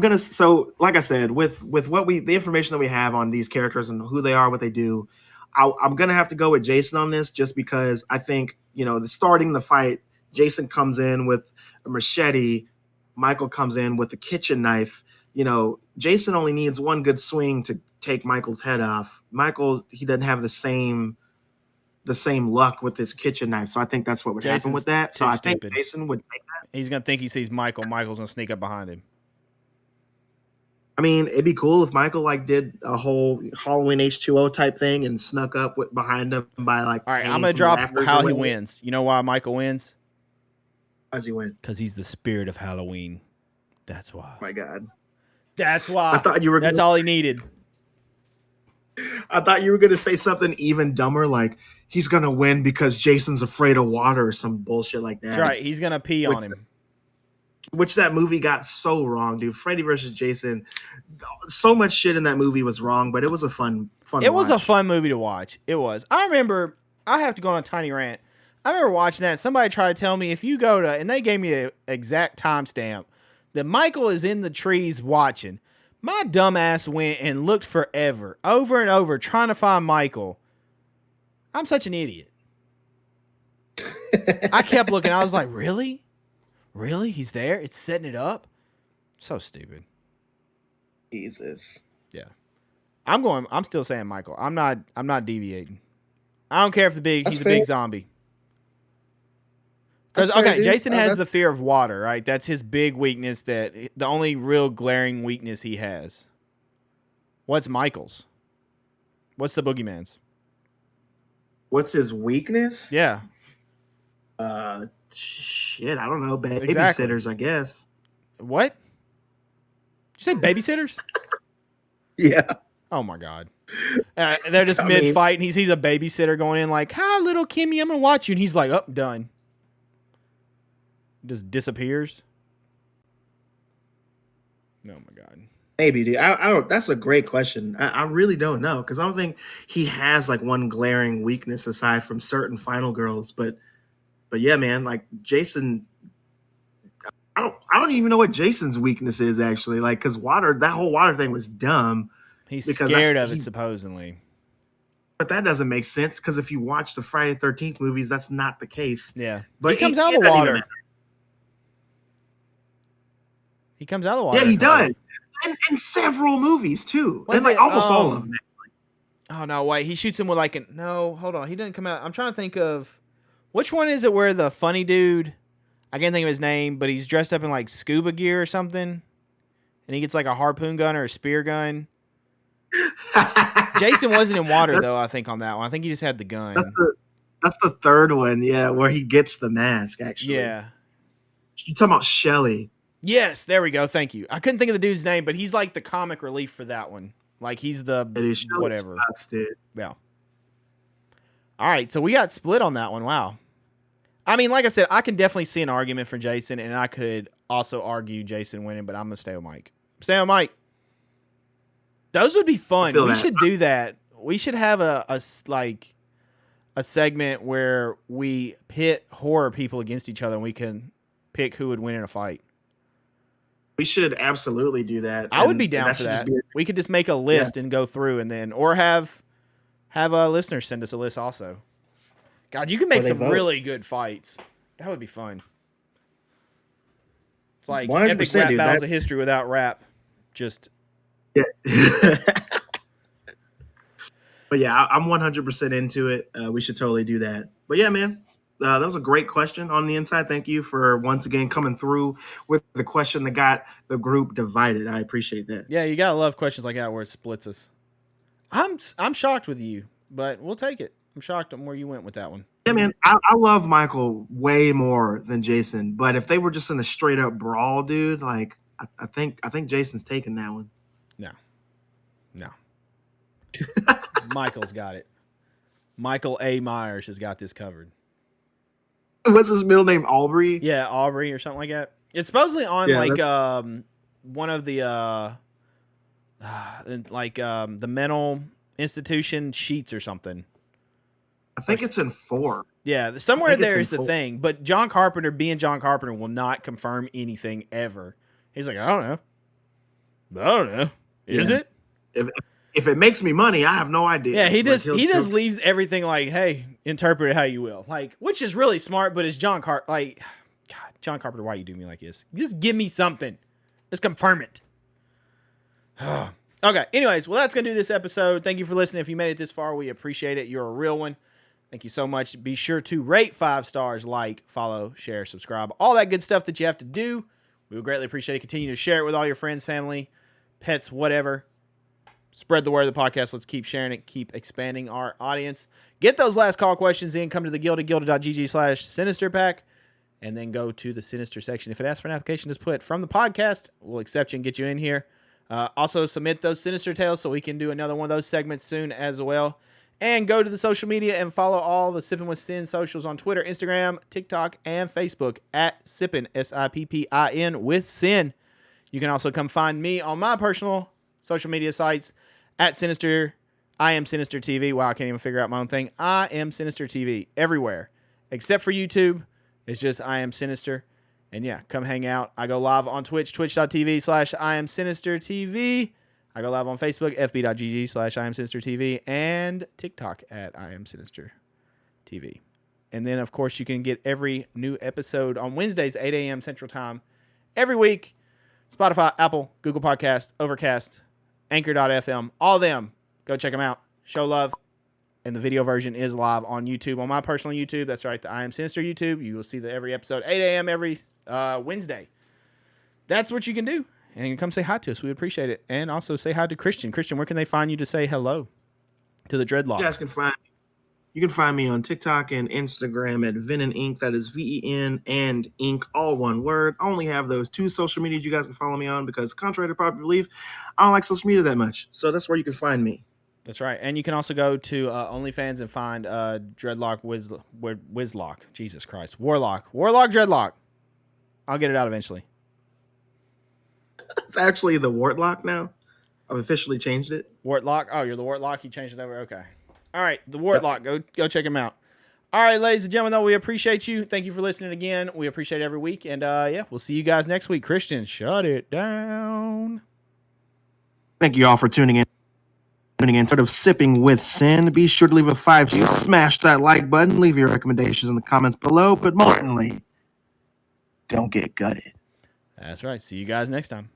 gonna, so like I said, with what the information that we have on these characters and who they are, what they do, I'm gonna have to go with Jason on this, just because I think starting the fight, Jason comes in with a machete, Michael comes in with a kitchen knife. Jason only needs one good swing to take Michael's head off. Michael, he doesn't have the same luck with his kitchen knife, so I think that's what would happen with that. So I think Jason would take that. He's gonna think he sees Michael. Michael's gonna sneak up behind him. I mean, it'd be cool if Michael like did a whole Halloween H2O type thing and snuck up behind him by like. All right, I'm gonna drop how he wins. You know why Michael wins? How does he win? Because he's the spirit of Halloween. That's why. Oh my God. That's why. I thought you were. That's all he needed. I thought you were gonna say something even dumber, like he's gonna win because Jason's afraid of water or some bullshit like that. That's right. He's gonna pee on him. Which that movie got so wrong, dude. Freddy versus Jason. So much shit in that movie was wrong, but it was a fun. It was a fun movie to watch. It was. I remember. I have to go on a tiny rant. I remember watching that. Somebody tried to tell me if you go to, and they gave me an exact timestamp that Michael is in the trees watching. My dumb ass went and looked forever, over and over, trying to find Michael. I'm such an idiot. I kept looking. I was like, really? Really? He's there? It's setting it up? So stupid. Jesus. Yeah. I'm still saying Michael. I'm not deviating. I don't care if he's a big zombie. Because Jason has the fear of water, right? That's his big weakness, the only real glaring weakness he has. What's Michael's? What's the boogeyman's? What's his weakness? Yeah. Shit, I don't know. Babysitters, Exactly. I guess. What? Did you say babysitters? Yeah. Oh my God. They're just mid-fight, and he sees a babysitter going in like, "Hi, little Kimmy, I'm gonna watch you," and he's like, "Oh, done." Just disappears. Oh my God. Maybe, dude. I don't. That's a great question. I really don't know because I don't think he has like one glaring weakness aside from certain final girls. But yeah, man, like Jason. I don't even know what Jason's weakness is actually. Like, because that whole water thing was dumb. He's scared of it, supposedly. But that doesn't make sense because if you watch the Friday the 13th movies, that's not the case. Yeah. But he comes out of the water. He comes out of the water. Yeah, he does. In several movies, too. And like almost all of them. Oh, no, wait. He shoots him with like no, hold on. He didn't come out. I'm trying to think of, which one is it where the funny dude, I can't think of his name, but he's dressed up in like scuba gear or something, and he gets like a harpoon gun or a spear gun. Jason wasn't in water, though, I think, on that one. I think he just had the gun. That's the third one, yeah, where he gets the mask, actually. Yeah. You're talking about Shelly. Yes, there we go. Thank you. I couldn't think of the dude's name, but he's like the comic relief for that one. Like he's the whatever. Dude. Yeah. All right, so we got split on that one. Wow. I mean, like I said, I can definitely see an argument for Jason, and I could also argue Jason winning, but I'm gonna stay with Mike. Stay with Mike. Those would be fun. We should do that. We should have a segment where we pit horror people against each other, and we can pick who would win in a fight. We should absolutely do that. I would be down for that. We could just make a list and go through, and then or have listeners send us a list also. God, you can make some really good fights. That would be fun. It's like epic rap battles of history without rap. Just yeah. But yeah, I'm 100% into it. We should totally do that. But yeah, man. That was a great question on the inside. Thank you for once again coming through with the question that got the group divided. I appreciate that. Yeah, you gotta love questions like that where it splits us. I'm shocked with you, but we'll take it. I'm shocked on where you went with that one. Yeah, man, I love Michael way more than Jason. But if they were just in a straight up brawl, dude, like I think Jason's taking that one. No. Michael's got it. Michael A. Myers has got this covered. What's his middle name? Aubrey? Yeah, Aubrey or something like that. It's supposedly on one of the the mental institution sheets or something. I think it's in 4. Yeah, somewhere there is the thing. But John Carpenter, being John Carpenter, will not confirm anything ever. He's like, I don't know. Is it? If it makes me money, I have no idea. Yeah, he just leaves everything like, hey, interpret it how you will. Like, which is really smart, but it's John Carpenter. Like, God, John Carpenter, why you do me like this? Just give me something. Just confirm it. Okay. Anyways, well, that's gonna do this episode. Thank you for listening. If you made it this far, we appreciate it. You're a real one. Thank you so much. Be sure to rate 5 stars, like, follow, share, subscribe, all that good stuff that you have to do. We would greatly appreciate it. Continue to share it with all your friends, family, pets, whatever. Spread the word of the podcast. Let's keep sharing it. Keep expanding our audience. Get those last call questions in. Come to the Guild at guild.gg/Sinister pack. And then go to the Sinister section. If it asks for an application, just put from the podcast. We'll accept you and get you in here. Also, submit those Sinister tales so we can do another one of those segments soon as well. And go to the social media and follow all the Sippin With Sin socials on Twitter, Instagram, TikTok, and Facebook at Sippin, Sippin with Sin. You can also come find me on my personal social media sites at Sinister, IamSinister TV. Wow, I can't even figure out my own thing. IamSinister TV everywhere except for YouTube. It's just IamSinister. And yeah, come hang out. I go live on Twitch, twitch.tv/IamSinister TV. I go live on Facebook, fb.gg/IamSinister TV, and TikTok at IamSinister TV. And then, of course, you can get every new episode on Wednesdays, 8 a.m. Central Time, every week. Spotify, Apple, Google Podcast, Overcast, Anchor.fm, all of them. Go check them out. Show love. And the video version is live on YouTube, on my personal YouTube. That's right, the IamSinister YouTube. You will see every episode, 8 a.m. every Wednesday. That's what you can do. And you can come say hi to us. We would appreciate it. And also say hi to Christian. Christian, where can they find you to say hello to the dreadlock? You guys can find You can find me on TikTok and Instagram at Vin and Ink. That is VEN and Ink, all one word. I only have those 2 social medias you guys can follow me on because, contrary to popular belief, I don't like social media that much. So that's where you can find me. That's right. And you can also go to OnlyFans and find Dreadlock Wizlock. Jesus Christ. Warlock Dreadlock. I'll get it out eventually. It's actually the Wartlock now. I've officially changed it. Wartlock? Oh, you're the Wartlock? You changed it over? Okay. All right. The Wartlock. Yep. Go check him out. All right, ladies and gentlemen, though, we appreciate you. Thank you for listening again. We appreciate it every week. And, yeah, we'll see you guys next week. Christian, shut it down. Thank you all for tuning in. Sort of Sipping with Sin. Be sure to leave a 5-star, smash that like button, leave your recommendations in the comments below, but more importantly, don't get gutted. That's right. See you guys next time.